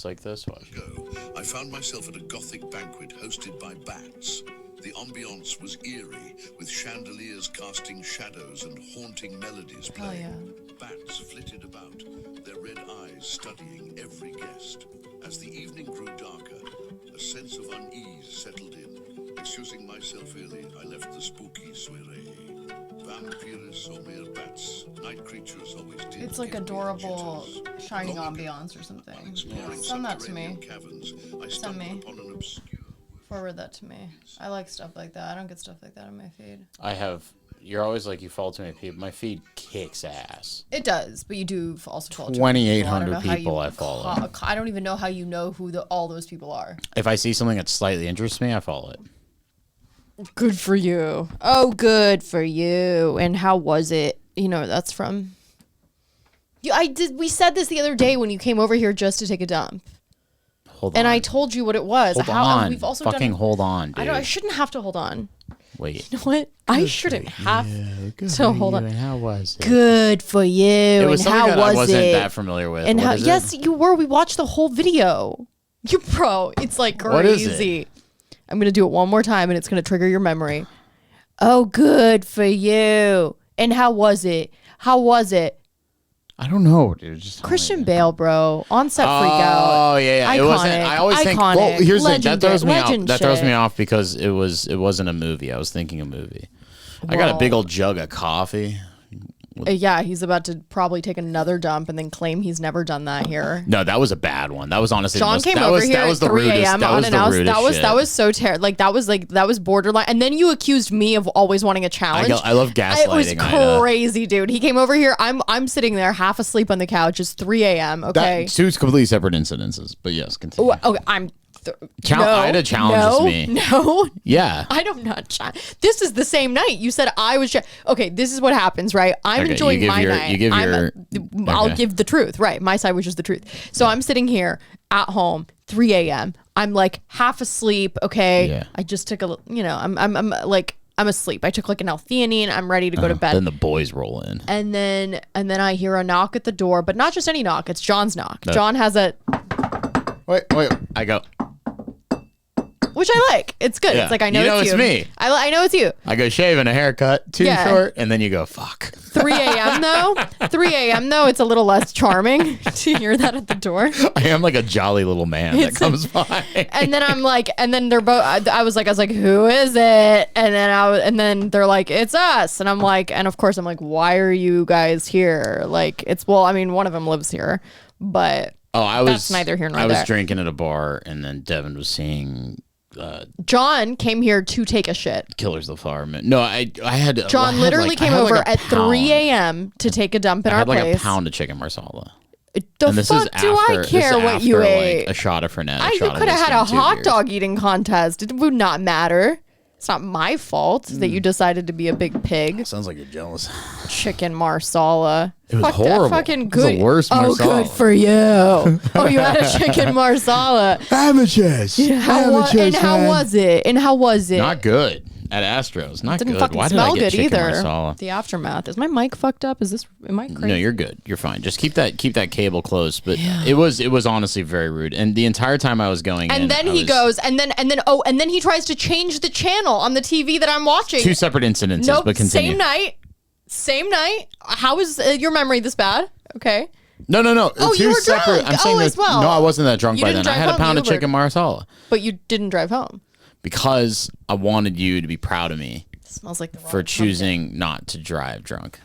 like this. Watch. I found myself at a gothic banquet hosted by bats. The ambiance was eerie, with chandeliers casting shadows and haunting melodies playing. Yeah. Bats flitted about, their red eyes studying every guest. As the evening grew darker, a sense of unease settled in. Excusing myself early, I left the spooky soiree. Vampires, omir bats, night creatures always did. It's like adorable shining ambiance or something. Yeah. Send that to me. Send me. Forward that to me. I like stuff like that. I don't get stuff like that on my feed. I have. You're always like, you follow too many people. My feed kicks ass. It does, but you do also follow 2,800 people I follow. I don't even know how you know who all those people are. If I see something that slightly interests me, I follow it. Good for you. Oh, good for you. And how was it? You know where that's from? We said this the other day when you came over here just to take a dump. Hold on. And I told you what it was. Hold on. We've also fucking hold on, dude. I shouldn't have to hold on. Wait. You know what? I shouldn't have to hold on. And how was it? Good for you. It was and something how that was I wasn't it? that familiar with. And what yes, you were. We watched the whole video. You bro, it's like crazy. What is it? I'm gonna do it one more time, and it's gonna trigger your memory. Oh, good for you. And how was it? How was it? I don't know, dude. Just Christian Bale, bro. On-set freak out. Oh yeah. Iconic. It wasn't. I always think. Iconic. Well, here's the thing. That throws me off. Legend That throws me shit. off because it wasn't a movie. I was thinking a movie. I got a big old jug of coffee. Yeah, he's about to probably take another dump and then claim he's never done that here. No, that was a bad one. That was honestly Sean the most, came that over was, here that was at the 3 rudest. a.m. That was the unannounced. rudest That was so terrible. That was borderline. And then you accused me of always wanting a challenge. I love gaslighting. It was crazy, dude. He came over here. I'm sitting there half asleep on the couch. It's 3 a.m. Okay, Two completely separate incidences. But yes, continue. Okay, I'm. Ida challenges me. No. Yeah. I don't not challenge. This is the same night. You said I was. Okay, this is what happens, right? I'm enjoying my night. You give I'll give the truth, right? My side, which is the truth. So I'm sitting here at home, 3 a.m. I'm like half asleep. Okay. Yeah. I just took I'm asleep. I took like an L-theanine. I'm ready to go to bed. Then the boys roll in. And then I hear a knock at the door, but not just any knock. It's John's knock. John has a. Wait. I go. Which I like. It's good. Yeah. It's like, I know, it's me. I know it's you. I go shaving a haircut, too short, and then you go, fuck. 3 a.m. though? 3 a.m. though, it's a little less charming to hear that at the door. I am like a jolly little man that comes by. And then I'm like, and then they're both, I was like, who is it? And then they're like, it's us. And I'm like, and of course I'm like, why are you guys here? Like, one of them lives here, but that's neither here nor there. I was drinking at a bar, and then Devin was seeing... John came here to take a shit. Killers of the Flower Moon. No, I had... John literally came over at 3 a.m. to take a dump in our place. I had like a pound of chicken marsala. The fuck do I care what you ate? Like a shot of Fernet. You could have had a hot dog eating contest. It would not matter. It's not my fault that you decided to be a big pig. Sounds like you're jealous. Chicken marsala. It was horrible. Fucking good. It was the worst marsala. Oh, good for you. Oh, you had a chicken marsala. Amateurs. Yeah, how was it? Not good. At Astros. Not Didn't good. fucking Why did smell I get good chicken either. marsala? The aftermath. Is my mic fucked up? Am I crazy? No, you're good. You're fine. Just keep that cable close. But it was honestly very rude. And the entire time I was going and then he goes, and then he tries to change the channel on the TV that I'm watching. Two separate incidences, Nope, but continue. Same night. How is your memory this bad? Okay. No. Oh, you were drunk. I'm saying as well. No, I wasn't that drunk You by didn't then. I drive had a home, pound you of chicken Ubered. marsala. But you didn't drive home. Because I wanted you to be proud of me. Smells like the for choosing not to drive drunk.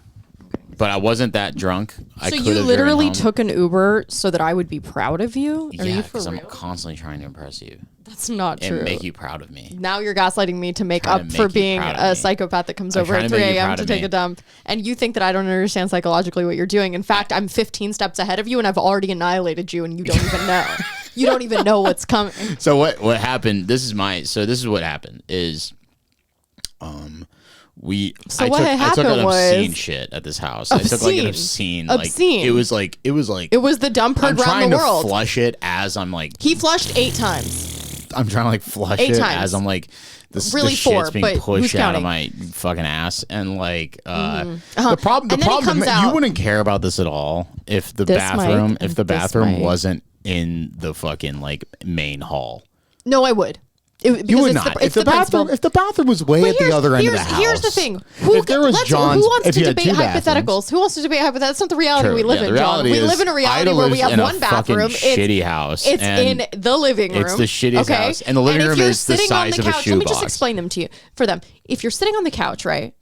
But I wasn't that drunk. So you literally took an Uber so that I would be proud of you? Are you for because I'm real? constantly trying to impress you. That's not true. And make you proud of me. Now you're gaslighting me to make up for being a psychopath that comes over at 3 a.m. to take a dump. And you think that I don't understand psychologically what you're doing. In fact, I'm 15 steps ahead of you and I've already annihilated you and you don't even know. You don't even know what's coming. So what happened, this is what happened is I took an obscene shit at this house. I took like an obscene. It was the dump heard around the world. I'm trying to flush it as I'm like. He flushed 8 times. I'm trying to like flush it as I'm like. Really the 4, shit's being but pushed out of counting? my fucking ass, and like the problem. You wouldn't care about this at all if the bathroom wasn't in the fucking like main hall. No, I would. You would not. If the bathroom was way at the other end of the house. Here's the thing. If there was John's, who wants if to you had debate two bathrooms. hypotheticals? Who wants to debate hypotheticals? That's not the reality we live in, John. We live in a reality Ida where we lives have in one a bathroom. fucking shitty house. It's in the living room. It's the shittiest house. And the living room is the size of a shoebox. Let me just explain them to you. For them, if you're sitting on the couch, right,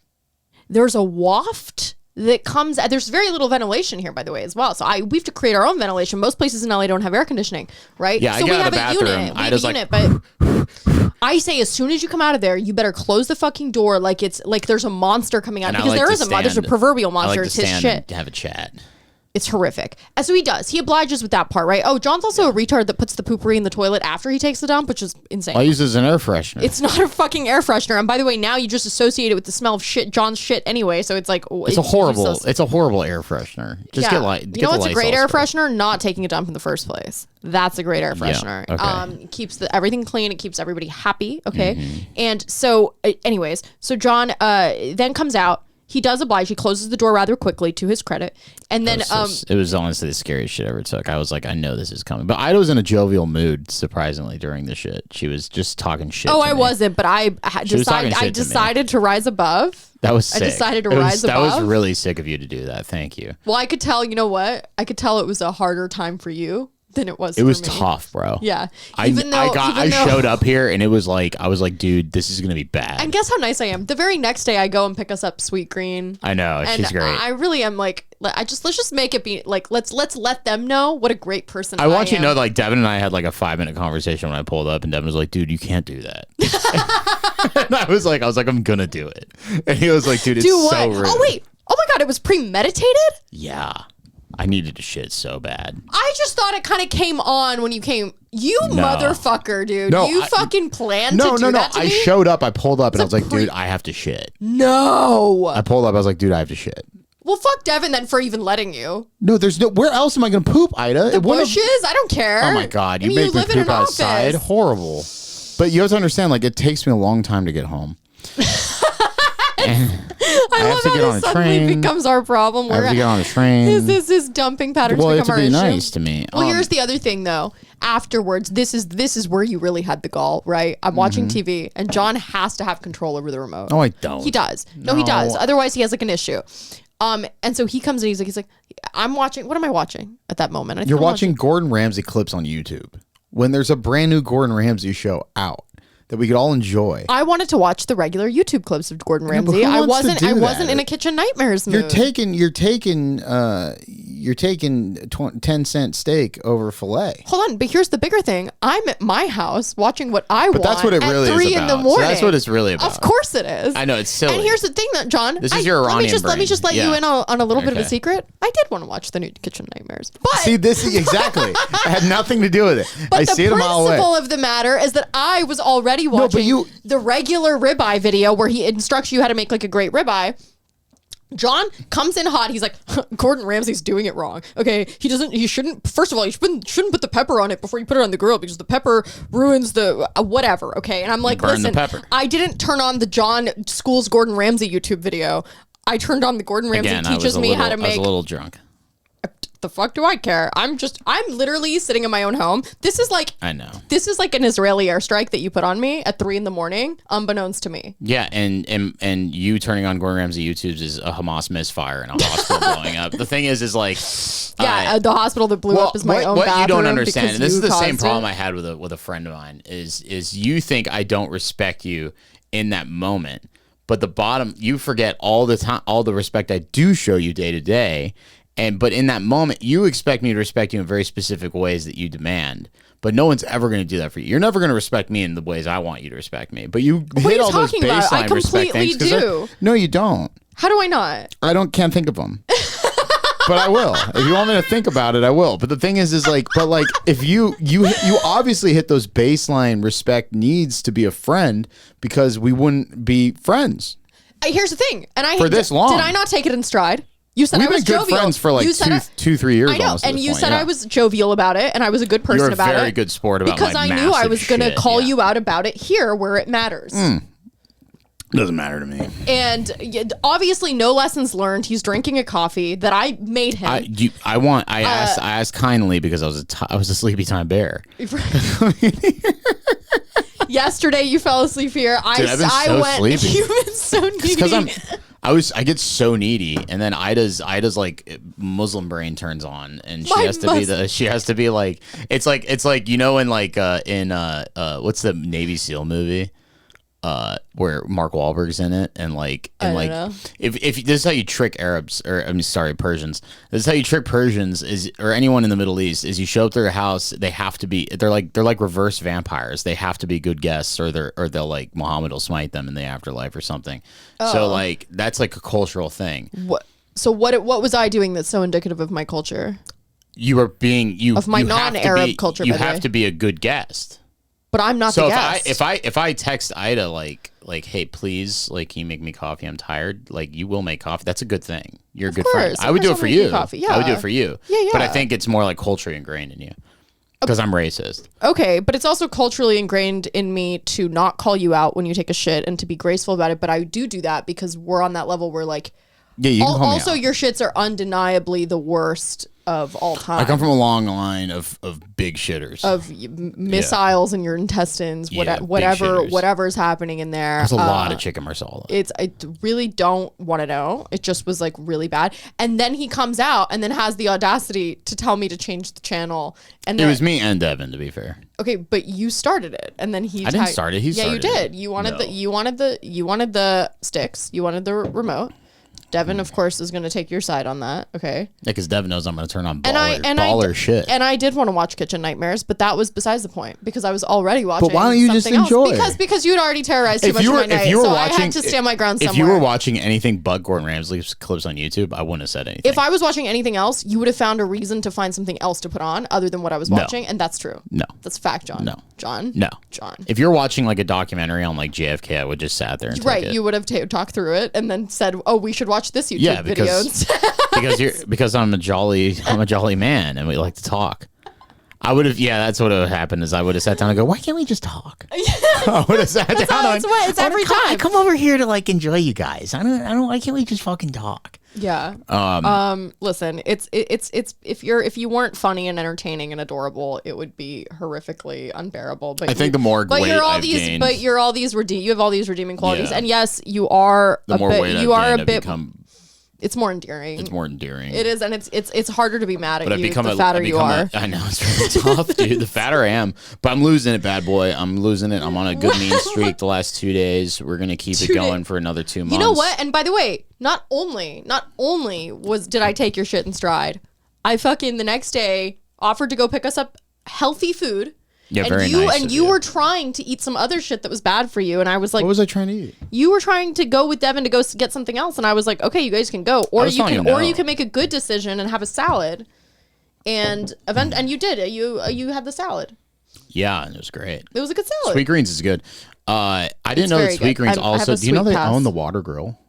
there's a waft that comes. There's very little ventilation here, by the way, as well. So we have to create our own ventilation. Most places in LA don't have air conditioning, right? Yeah, so I get out of the have a bathroom. unit. We have a unit, but I say as soon as you come out of there, you better close the fucking door like it's like there's a monster coming out, because there's a proverbial monster. It's his shit. To have a chat. It's horrific. And so he does. He obliges with that part, right? Oh, John's also a retard that puts the poopery in the toilet after he takes the dump, which is insane. I use it as an air freshener. It's not a fucking air freshener. And by the way, now you just associate it with the smell of shit, John's shit anyway. So it's like it's a horrible air freshener. Just get you know what's a great air freshener? Not taking a dump in the first place. That's a great air freshener. Yeah, okay. Keeps everything clean. It keeps everybody happy. Okay. And so, anyways, so John then comes out. He does oblige. He closes the door rather quickly, to his credit. And then it was honestly the scariest shit I ever took. I was like, I know this is coming. But Ida was in a jovial mood, surprisingly, during the shit. She was just talking shit. Oh, I wasn't, but I decided to rise above. That was sick. I decided to rise above. That was really sick of you to do that. Thank you. Well, I could tell, you know what? I could tell it was a harder time for you than it was for me. It was tough, bro. Yeah. I showed up here and it was like, I was like, dude, this is going to be bad. And guess how nice I am? The very next day I go and pick us up Sweet Green. I know. She's great. I really am like, let's just make it be like, let's let them know what a great person I am. I want you to know, like, Devin and I had like a 5-minute conversation when I pulled up, and Devin was like, dude, you can't do that. And I was like, I'm going to do it. And he was like, dude, it's so rude. Oh, wait. Oh my God. It was premeditated? Yeah. I needed to shit so bad. I just thought it kind of came on when you came. You motherfucker, dude. No, you fucking planned to do that to me? I showed up, I pulled up, and I was like, dude, I have to shit. No. I pulled up, I was like, dude, I have to shit. Well, fuck Devin then for even letting you. No, where else am I going to poop, Ida? The bushes? I don't care. Oh my God, you make me poop outside? Horrible. But you have to understand, like, it takes me a long time to get home. I love how this suddenly becomes our problem. I have to get on a train. His dumping patterns become our issue. Nice to me. Well, here's the other thing, though. Afterwards, this is where you really had the gall, right? I'm watching TV, and John has to have control over the remote. No, I don't. He does. No, he does. Otherwise, he has like an issue. And so he comes in. He's like, I'm watching. What am I watching at that moment? You're watching Gordon Ramsay clips on YouTube. When there's a brand new Gordon Ramsay show out that we could all enjoy. I wanted to watch the regular YouTube clips of Gordon Ramsay. I wasn't in a kitchen nightmares mood. You're taking 10-cent steak over filet. Hold on, but here's the bigger thing. I'm at my house watching what I want. But that's what it really is about. At 3 in the morning. So that's what it's really about. Of course it is. I know, it's silly. And here's the thing, that John. This is your Iranian brain. Let me just let you in on a little bit of a secret. I did want to watch the new Kitchen Nightmares. But see, this is exactly. It had nothing to do with it. But I see it a mile away. The principle of the matter is that I was already watching the regular ribeye video where he instructs you how to make like a great ribeye. John comes in hot. He's like, Gordon Ramsay's doing it wrong. Okay, he shouldn't. First of all, you shouldn't put the pepper on it before you put it on the grill, because the pepper ruins the whatever. Okay, and I'm like, listen, I didn't turn on the John Schools Gordon Ramsay YouTube video. I turned on the Gordon Ramsay teaches me how to make. I was a little drunk. The fuck do I care? I'm literally sitting in my own home. This is like, I know. This is like an Israeli airstrike that you put on me at 3 in the morning, unbeknownst to me. Yeah, and you turning on Gordon Ramsay YouTube's is a Hamas misfire and a hospital blowing up. The thing is like, the hospital that blew up is my own bathroom. What you don't understand, and this is the same problem I had with a friend of mine, is you think I don't respect you in that moment, but you forget all the time, all the respect I do show you day to day. But in that moment, you expect me to respect you in very specific ways that you demand. But no one's ever going to do that for you. You're never going to respect me in the ways I want you to respect me. But you hit all those baseline respect things. I completely do. No, you don't. How do I not? Can't think of them. But I will. If you want me to think about it, I will. But the thing is if you obviously hit those baseline respect needs to be a friend, because we wouldn't be friends. Here's the thing, and for this long, did I not take it in stride? You said I was jovial. We've been good friends for like 2-3 years. I know, and you said I was jovial about it, and I was a good person about it. You're a very good sport about because I knew I was going to call you out about it here where it matters. Doesn't matter to me. And obviously, no lessons learned. He's drinking a coffee that I made him. I asked kindly because I was a sleepy time bear. Yesterday, you fell asleep here. Dude, I've been so sleepy. You've been so needy. Because I get so needy, and then Ida's like Muslim brain turns on, and she has to be like it's like you know in like in what's the Navy SEAL movie where Mark Wahlberg's in it, and if this is how you trick Arabs, or Persians. This is how you trick Persians or anyone in the Middle East is you show up to their house. They're like reverse vampires. They have to be good guests, or they'll like Muhammad will smite them in the afterlife or something. Oh. So like that's like a cultural thing. What was I doing that's so indicative of my culture? You are being of my non-Arab culture. You have to be a good guest. But I'm not the guest. So if I text Ida like, hey, please, like, can you make me coffee? I'm tired. Like, you will make coffee. That's a good thing. You're a good friend. I would do it for you. Yeah. I would do it for you. Yeah. But I think it's more like culturally ingrained in you because I'm racist. Okay, but it's also culturally ingrained in me to not call you out when you take a shit and to be graceful about it. But I do that because we're on that level where like, yeah, you can call me out. Your shits are undeniably the worst of all time. I come from a long line of big shitters. Of missiles in your intestines, whatever's happening in there. There's a lot of chicken marsala. I really don't want to know. It just was like really bad. And then he comes out and then has the audacity to tell me to change the channel. And it was me and Devin, to be fair. Okay, but you started it, and then he. I didn't start it. He started it. Yeah, you did. You wanted the sticks. You wanted the remote. Devin, of course, is going to take your side on that. Okay. Yeah, because Devin knows I'm going to turn on baller shit. And I did want to watch Kitchen Nightmares, but that was besides the point because I was already watching. But why don't you just enjoy? Because you'd already terrorized too much of my night, so I had to stand my ground somewhere. If you were watching anything but Gordon Ramsay's clips on YouTube, I wouldn't have said anything. If I was watching anything else, you would have found a reason to find something else to put on other than what I was watching, and that's true. No, that's fact, John. No, John. No, John. If you're watching like a documentary on like JFK, I would just sat there and take it. You would have talked through it and then said, "Oh, we should watch this YouTube video." because I'm a jolly man and we like to talk. I would have, that's what would have happened is I would have sat down and go, why can't we just talk? I would have sat down. It's every time. I come over here to like enjoy you guys. I don't. Why can't we just fucking talk? Yeah. Listen, it's if you weren't funny and entertaining and adorable, it would be horrifically unbearable. But I think the more weight you have all these redeeming qualities, and yes, you are a bit. It's more endearing. It is, and it's harder to be mad at you the fatter you are. I know, it's really tough, dude. The fatter I am. But I'm losing it, bad boy. I'm losing it. I'm on a good mean streak the last 2 days. We're going to keep it going for another 2 months. You know what? And by the way, not only did I take your shit in stride, I fucking the next day offered to go pick us up healthy food. Yeah, and you were trying to eat some other shit that was bad for you, and I was like, "What was I trying to eat?" You were trying to go with Devin to go get something else, and I was like, "Okay, you guys can go, or you can make a good decision and have a salad." And you did. You had the salad. Yeah, and it was great. It was a good salad. Sweet Greens is good. I didn't know that Sweet Greens also. Do you know they own the Water Grill?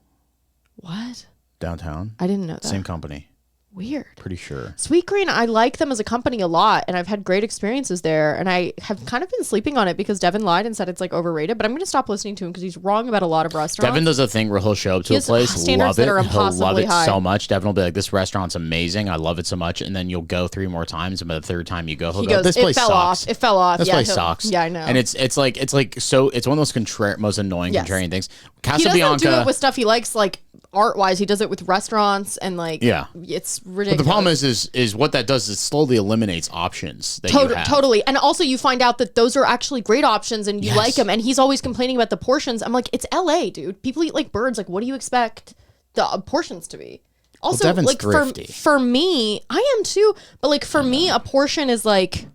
What? Downtown. I didn't know that. Same company. Weird. Pretty sure. Sweet Green, I like them as a company a lot, and I've had great experiences there, and I have kind of been sleeping on it because Devin lied and said it's like overrated, but I'm going to stop listening to him because he's wrong about a lot of restaurants. Devin does a thing where he'll show up to a place, love it, he'll love it so much. Devin will be like, this restaurant's amazing, I love it so much, and then you'll go 3 more times, and by the 3rd time you go, he'll go, this place sucks. It fell off. This place sucks. Yeah, I know. And it's one of those most annoying contrarian things. He doesn't do it with stuff he likes, like art-wise. He does it with restaurants and it's ridiculous. But the problem is what that does is slowly eliminates options that you have. Totally. And also you find out that those are actually great options and you like them, and he's always complaining about the portions. I'm like, it's LA, dude. People eat like birds. Like, what do you expect the portions to be? Also, Devin's like thrifty. for me, I am too, but like for me, a portion is like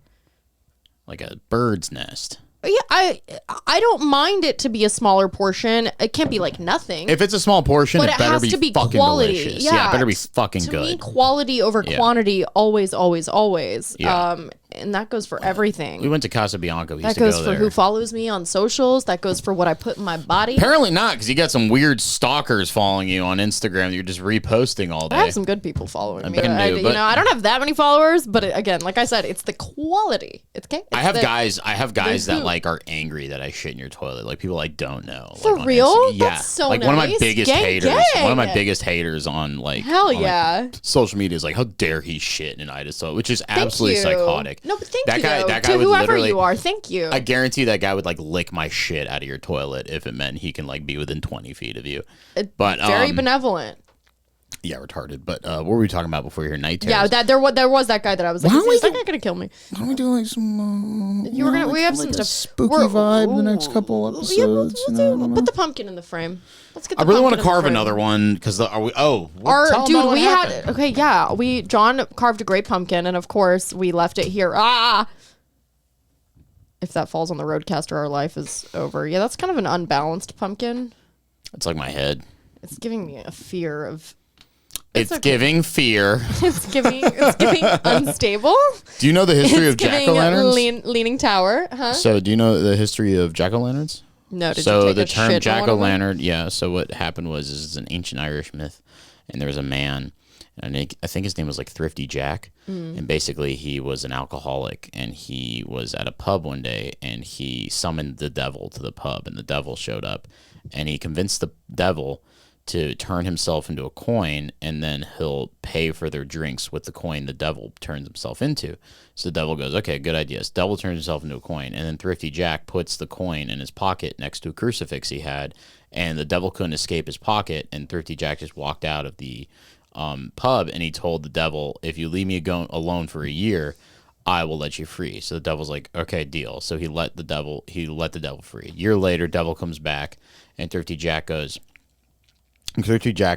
a bird's nest. Yeah, I don't mind it to be a smaller portion. It can't be like nothing. If it's a small portion, but it better be fucking quality. delicious. Yeah, it better be fucking to good. To me, quality over quantity, always, always, always. Yeah. And that goes for everything. We went to Casabianca. That goes for who follows me on socials. That goes for what I put in my body. Apparently not, because you got some weird stalkers following you on Instagram that you're just reposting all day. I have some good people following me. I don't have that many followers, but again, like I said, it's the quality. It's okay. I have guys that are angry that I shit in your toilet. Like people I don't know. For like, real? Yeah. That's so like nice. one of my biggest Gang, haters. gang. One of my biggest haters on like Hell on, yeah. like, social media is like, how dare he shit in Ida's toilet, which is absolutely Thank you. psychotic. No, but thank that you. guy, Though. that guy to would whoever literally, you are, thank you. I guarantee that guy would like lick my shit out of your toilet if it meant he can like be within 20 feet of you. But Very benevolent. Yeah, retarded. But what were we talking about before your night terrors? Yeah, there was that guy that I was like, is that guy gonna kill me? Why don't we do like some? You were gonna. We have some like stuff. spooky vibe the next couple episodes. Yeah, we'll put the pumpkin in the frame. Let's get. I really want to carve another one because are we? Oh, dude, we had. Okay, yeah, John carved a great pumpkin, and of course we left it here. If that falls on the roadcaster, our life is over. Yeah, that's kind of an unbalanced pumpkin. It's like my head. It's giving me a fear of. It's okay. Giving fear. It's giving unstable. Do you know the history of jack-o'-lanterns? Leaning tower, huh? So, do you know the history of jack-o'-lanterns? No. So the term jack-o'-lantern, yeah. So what happened was, it's an ancient Irish myth, and there was a man, and I think his name was like Thrifty Jack, and basically he was an alcoholic, and he was at a pub one day, and he summoned the devil to the pub, and the devil showed up, and he convinced the devil to turn himself into a coin, and then he'll pay for their drinks with the coin the devil turns himself into. So the devil goes, okay, good idea. So the devil turns himself into a coin, and then Thrifty Jack puts the coin in his pocket next to a crucifix he had, and the devil couldn't escape his pocket, and Thrifty Jack just walked out of the pub, and he told the devil, if you leave me alone for a year, I will let you free. So the devil's like, okay, deal. So he let the devil free. A year later, devil comes back, and Thrifty Jack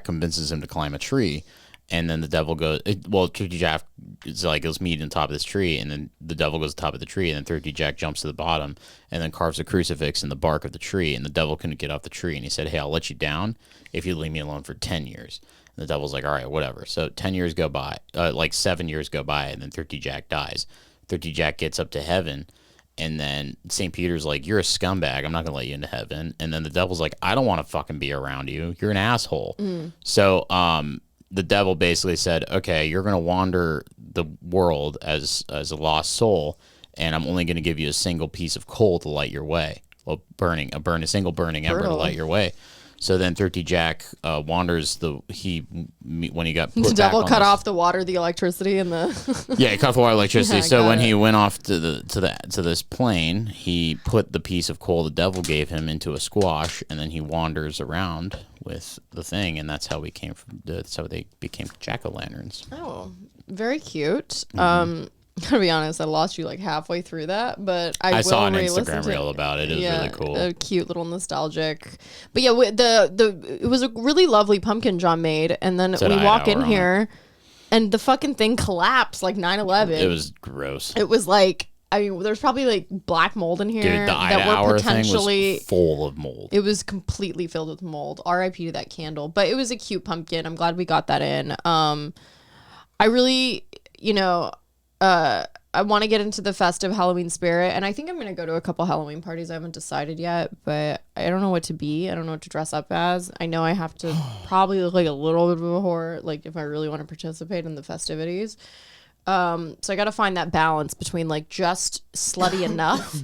convinces him to climb a tree, and then the devil goes, Thrifty Jack is like, let's meet on top of this tree, and then the devil goes to the top of the tree, and then Thrifty Jack jumps to the bottom, and then carves a crucifix in the bark of the tree, and the devil couldn't get off the tree, and he said, hey, I'll let you down if you leave me alone for 10 years. And the devil's like, all right, whatever. So 10 years go by, like 7 years go by, and then Thrifty Jack dies. Thrifty Jack gets up to heaven, and then St. Peter's like, you're a scumbag. I'm not going to let you into heaven. And then the devil's like, I don't want to fucking be around you. You're an asshole. So the devil basically said, okay, you're going to wander the world as a lost soul, and I'm only going to give you a single piece of coal to light your way. Well, a single burning ember to light your way. So then Thrifty Jack wanders when he got put the devil back cut off the water, the electricity, and the yeah, he cut off the water, electricity. Yeah, so when he went off to this plane, he put the piece of coal the devil gave him into a squash, and then he wanders around with the thing, and that's how they became jack-o'-lanterns. Oh, very cute. Gotta be honest, I lost you like halfway through that, but I saw an re-listen Instagram reel about it. It was really cool. A cute little nostalgic. But yeah, it was a really lovely pumpkin John made, and then we walk in here, and the fucking thing collapsed like 9/11. It was gross. It was like, I mean, there's probably like black mold in here. Dude, the Ida Hour thing was full of mold. It was completely filled with mold. R.I.P. to that candle. But it was a cute pumpkin. I'm glad we got that in. I really, I want to get into the festive Halloween spirit, and I think I'm going to go to a couple Halloween parties. I haven't decided yet, but I don't know what to be. I don't know what to dress up as. I know I have to probably look like a little bit of a whore, like if I really want to participate in the festivities. So I got to find that balance between like just slutty enough,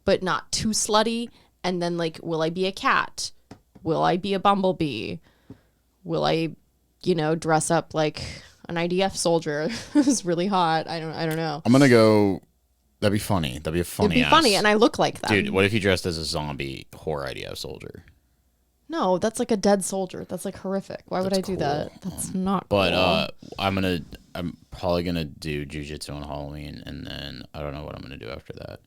but not too slutty. And then like, will I be a cat? Will I be a bumblebee? Will I, dress up like an IDF soldier who's really hot? I don't know. I'm gonna go. That'd be funny. That'd be a funny. It'd be funny, and I look like that. Dude, what if you dressed as a zombie whore IDF soldier? No, that's like a dead soldier. That's like horrific. Why would I do that? That's not cool. But I'm probably gonna do jujitsu on Halloween, and then I don't know what I'm gonna do after that.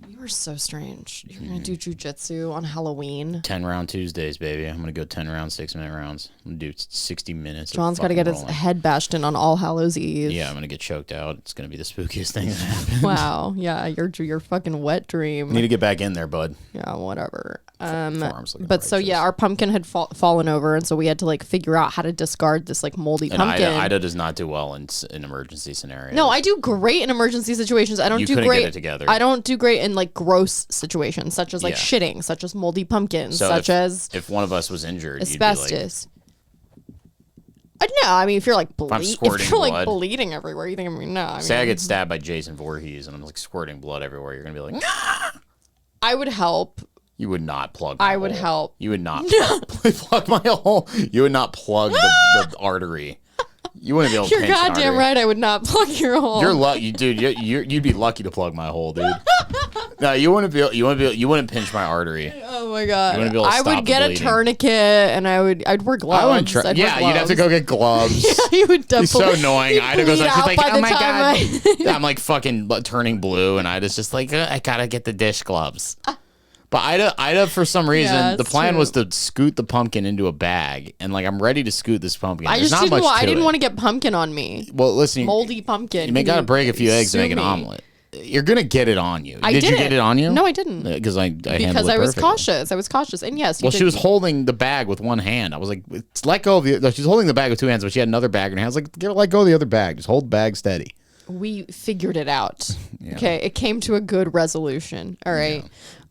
You are so strange. You're going to do jujitsu on Halloween. 10-round Tuesdays, baby. I'm going to go 10 rounds, 6-minute rounds. I'm going to do 60 minutes. John's got to get his head bashed in on All Hallows Eve. Yeah, I'm going to get choked out. It's going to be the spookiest thing that happens. Wow. Yeah, your fucking wet dream. Need to get back in there, bud. Yeah, whatever. But so yeah, our pumpkin had fallen over, and so we had to like figure out how to discard this like moldy pumpkin. Ida does not do well in emergency scenarios. No, I do great in emergency situations. I don't do great. Get it together. I don't do great in like gross situations, such as like shitting, such as moldy pumpkins, so such as if one of us was injured, asbestos. No, I mean if you're like bleeding everywhere, you think no. Say I get stabbed by Jason Voorhees and I'm like squirting blood everywhere. You're gonna be like, nah! I would help. You would not plug my I would hole. help. You would not plug my hole. You would not plug the artery. You wouldn't be able to You're pinch an goddamn artery. right. I would not plug your hole. You're lucky, dude. You'd be lucky to plug my hole, dude. No, you wouldn't pinch my artery. Oh my god. wouldn't be able to I stop would get the a bleeding. tourniquet and I'd wear gloves. I wouldn't try. I'd wear Yeah, you'd have to gloves. go get gloves. You would It's definitely. so annoying. Ida goes, bleed she's out like, by oh the my time god. Yeah, I'm like fucking turning blue, and Ida's just like, I gotta get the dish gloves. But Ida, for some reason, Yeah, the it's plan true. was to scoot the pumpkin into a bag, and like I'm ready to scoot this pumpkin. I There's just not didn't. much I to didn't it. want to get pumpkin on me. Well, listen, Moldy pumpkin. you may gotta break a few eggs to sue make an me? omelet. You're gonna get it on you. I Did you didn't. get it on you? No, I didn't. Because I handled Because it I was perfectly. cautious. I was cautious, and yes. You Well, did. she was holding the bag with one hand. I was like, let go of the. No, she's holding the bag with two hands, but she had another bag in her hands. Like, let go of the other bag. Just hold the bag steady. We figured it out. Yeah. Okay, it came to a good resolution. All right.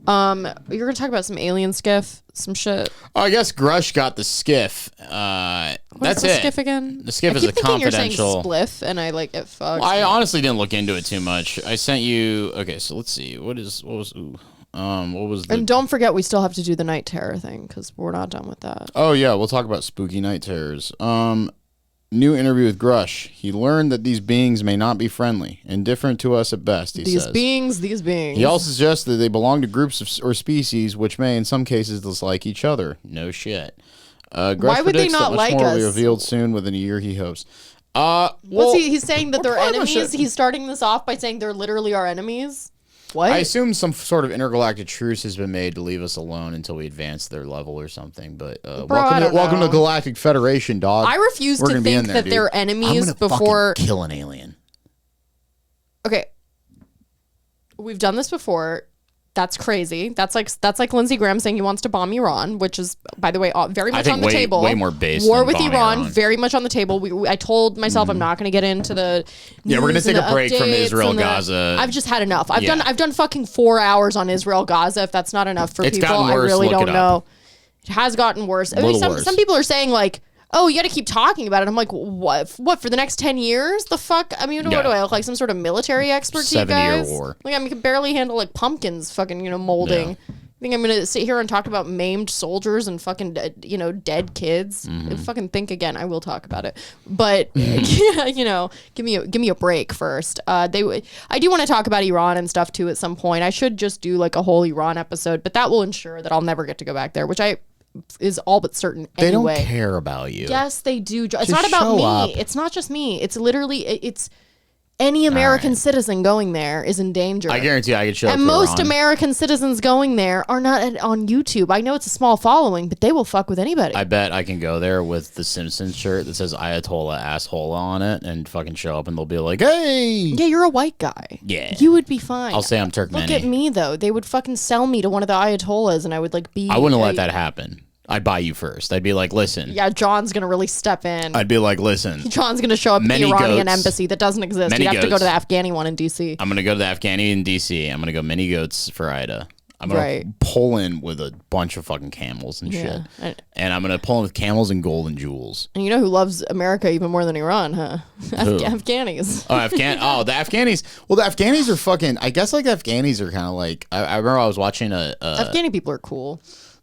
You're gonna talk about some alien skiff, some shit. Oh, I guess Grush got the skiff. What's That's the it. skiff again? The skiff I is keep a thinking you're saying confidential. spliff, and I like it fucks. I me. honestly didn't look into it too much. I sent you. Okay, so let's see. What was the? And don't forget, we still have to do the night terror thing because we're not done with that. Oh yeah, we'll talk about spooky night terrors. New interview with Grush. He learned that these beings may not be friendly, indifferent to us at best. He says. These beings. He also suggests that they belong to groups or species which may, in some cases, dislike each other. No shit. Grush Why would they predicts not that much like more will be us? revealed soon within a year, he hopes. What's he's saying that they're pretty much enemies? it. He's starting this off by saying they're literally our enemies. What? I assume some sort of intergalactic truce has been made to leave us alone until we advance their level or something. But I welcome don't to know. Galactic Federation, dog. I refuse We're to gonna be in think there, that dude. they're I'm enemies gonna before. fucking kill an alien. Okay, we've done this before. That's crazy. That's like Lindsey Graham saying he wants to bomb Iran, which is, by the way, very much think on the way- table. way more based War than with bombing Iran, Iran. very much on the table. I told myself I'm not going to get into the. Yeah, we're gonna news and take a the break from updates Israel, and the- Gaza. I've just had enough. I've Yeah. done fucking 4 hours on Israel Gaza. If that's not enough for It's people, gotten I worse. really Look don't it know. up. It has gotten worse. I mean, Little worse. some people are saying like, oh, you got to keep talking about it. I'm like, what for the next 10 years? The fuck? I mean, what Yeah. do I look like? Some sort of military expert to you 70-year guys? war. Like, I can barely handle like pumpkins fucking, molding. Yeah. I think I'm going to sit here and talk about maimed soldiers and fucking, dead kids. Mm-hmm. Fucking think again. I will talk about it. But, give me a break first. I do want to talk about Iran and stuff too at some point. I should just do like a whole Iran episode, but that will ensure that I'll never get to go back there, which is all but certain They anyway. don't care about you. Yes, they do. It's Just not about show me. up. It's not just me. It's literally it's any American citizen going there is in danger. I guarantee I could show up And to most Iran. American citizens going there are not on YouTube. I know it's a small following, but they will fuck with anybody. I bet I can go there with the Simpsons shirt that says Ayatollah asshole on it and fucking show up and they'll be like, hey. Yeah, you're a white guy. Yeah. You would be fine. I'll say I'm Turkmeni. Look at me though. They would fucking sell me to one of the Ayatollahs and I would like be I wouldn't let that happen. I'd buy you first. I'd be like, listen. Yeah, John's gonna really step in. I'd be like, listen. John's gonna show up at the Many Iranian goats. embassy that doesn't exist. Many You'd have to go to goats. the Afghani one in DC. I'm going to go to the Afghani in D.C. I'm going to go many goats for Ida. I'm going Right. to pull in with a bunch of fucking camels and Yeah. shit. And I'm going to pull in with camels and gold and jewels. And you know who loves America even more than Iran, huh? Who? Afghanis. The Afghanis. Well, the Afghanis are fucking, I guess like the Afghanis are kind of like, I remember I was watching Afghani people are cool.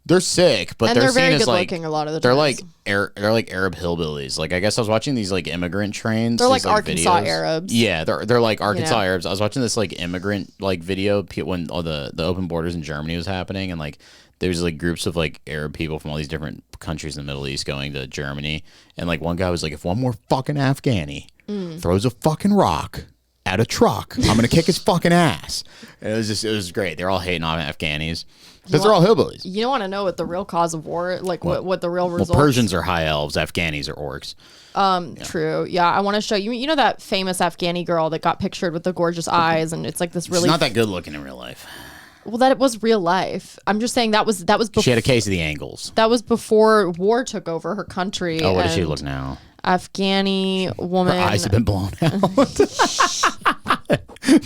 they're sick, but And they're they're seen very as good like, looking a lot of the they're times. they're like Arab hillbillies. Like I guess I was watching these like immigrant trains. They're these, like Arkansas videos. Arabs. Yeah, they're like Arkansas know? Arabs. I was watching this like immigrant like video when all the open borders in Germany was happening, and like there was like groups of like Arab people from all these different countries in the Middle East going to Germany, and like one guy was like, if one more fucking Afghani throws a fucking rock at a truck, I'm gonna kick his fucking ass. And it was great. They're all hating on Afghanis because they're all hillbillies. You don't want to know what the real cause of war, like what the real Well, results. Persians are high elves. Afghanis are orcs. True. Yeah, I want to show you. You know that famous Afghani girl that got pictured with the gorgeous eyes, and it's like this really. She's not that good looking in real life. Well, that it was real life. I'm just saying that was She had a case of the angles. that was before war took over her country. Oh, what does she and look now? Afghani woman. Her eyes have been blown out.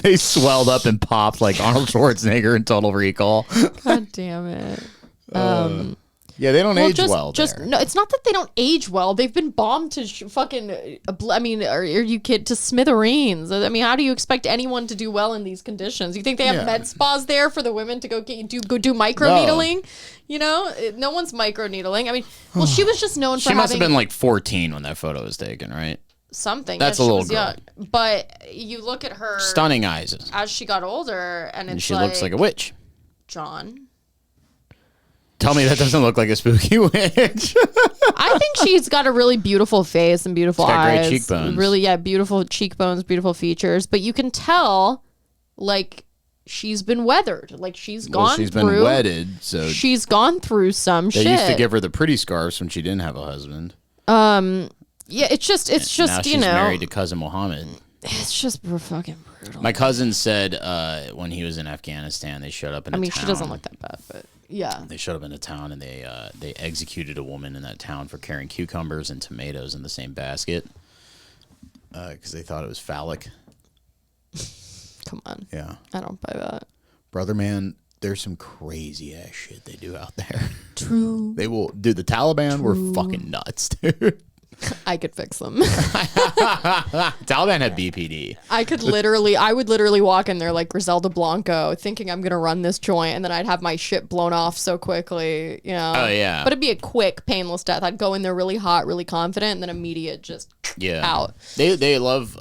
They swelled up and popped like Arnold Schwarzenegger in Total Recall. God damn it. Yeah, they don't age well Just there. no, it's not that they don't age well. They've been bombed to fucking. I mean, are you kid to smithereens? I mean, how do you expect anyone to do well in these conditions? You think they have med spas there for the women to go do microneedling? You know, no one's microneedling. I mean, well, she was just known for. She must have been like 14 when that photo was taken, right? Something. That's a little girl. Young. But you look at her stunning eyes as she got older, and she looks like a witch. John. Tell me that doesn't look like a spooky witch. I think she's got a really beautiful face and beautiful eyes. Great cheekbones. Really, beautiful cheekbones, beautiful features. But you can tell, like, she's been weathered. Like, she's been wedded, so she's gone through some shit. They used to give her the pretty scarves when she didn't have a husband. Yeah, it's just now she's married to cousin Mohammed. It's just fucking brutal. My cousin said when he was in Afghanistan, they showed up in a town. She doesn't look that bad, but yeah. They showed up in a town and they executed a woman in that town for carrying cucumbers and tomatoes in the same basket because they thought it was phallic. Come on. Yeah. I don't buy that. Brother, man, there's some crazy ass shit they do out there. True. They will. Dude, the Taliban were fucking nuts, dude. I could fix them. Taliban had BPD. I would literally walk in there like Griselda Blanco, thinking I'm gonna run this joint, and then I'd have my shit blown off so quickly, you know. Oh yeah. But it'd be a quick, painless death. I'd go in there really hot, really confident, and then immediate just out. They love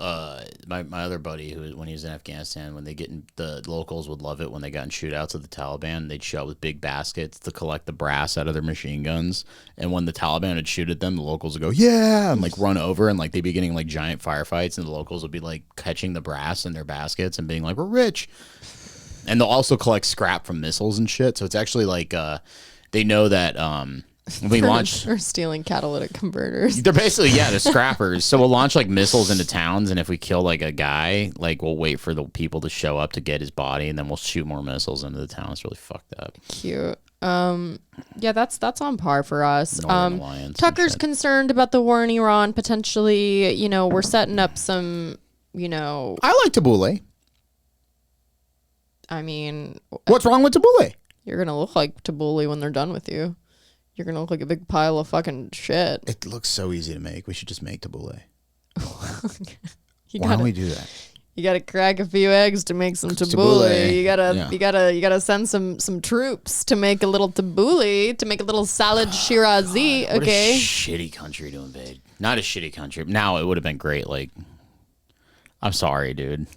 my other buddy who when he was in Afghanistan, when they get in, the locals would love it when they got in shootouts with the Taliban. They'd show up with big baskets to collect the brass out of their machine guns, and when the Taliban would shoot at them, the locals would go and like run over, and like they'd be getting like giant firefights, and the locals would be like catching the brass in their baskets and being like, we're rich. And they'll also collect scrap from missiles and shit, so it's actually like they know that we launch or stealing catalytic converters. They're basically they're scrappers. So we'll launch like missiles into towns, and if we kill like a guy, like we'll wait for the people to show up to get his body, and then we'll shoot more missiles into the town. It's really fucked up. Cute. Yeah, that's on par for us. Tucker's shit. concerned about the war in Iran. Potentially, you know, we're setting up some, you know. I like tabbouleh. I mean, what's wrong with tabbouleh? You're gonna look like tabbouleh when they're done with you. You're gonna look like a big pile of fucking shit. It looks so easy to make. We should just make tabbouleh. Why don't we do that? You gotta crack a few eggs to make some tabbouleh. You gotta send some troops to make a little tabbouleh, to make a little salad Shirazi. What okay. A shitty country to invade. Not a shitty country. Now it would have been great. Like, I'm sorry, dude.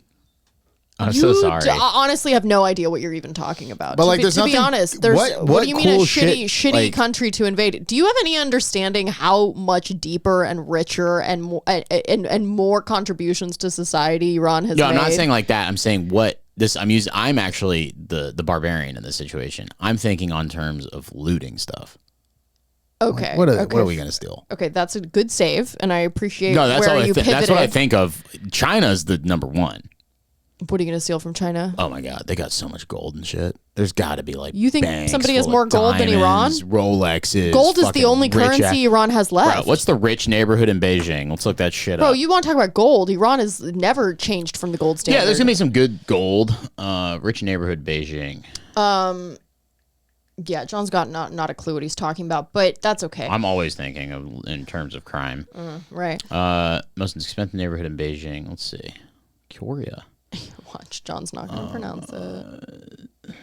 I'm so sorry. Honestly, have no idea what you're even talking about. But like, to be honest, what do you mean cool a shitty like, country to invade? Do you have any understanding how much deeper and richer and more contributions to society Iran has made? No, I'm not saying like that. I'm saying I'm actually the barbarian in this situation. I'm thinking on terms of looting stuff. Okay. What are we gonna steal? Okay, that's a good save, and I appreciate. No, that's where you pivoted. That's what I think of. China's the number one. What are you going to steal from China? Oh my God, they got so much gold and shit. There's got to be like you think somebody has more gold than Iran? Rolexes. Gold is the only currency Iran has left. Bro, what's the rich neighborhood in Beijing? Let's look that shit up. Bro, you want to talk about gold? Iran has never changed from the gold standard. Yeah, there's gonna be some good gold. Rich neighborhood Beijing. Yeah, John's got not a clue what he's talking about, but that's okay. I'm always thinking of in terms of crime. Right. Most expensive neighborhood in Beijing. Let's see, Korea. Watch, John's not going to pronounce it.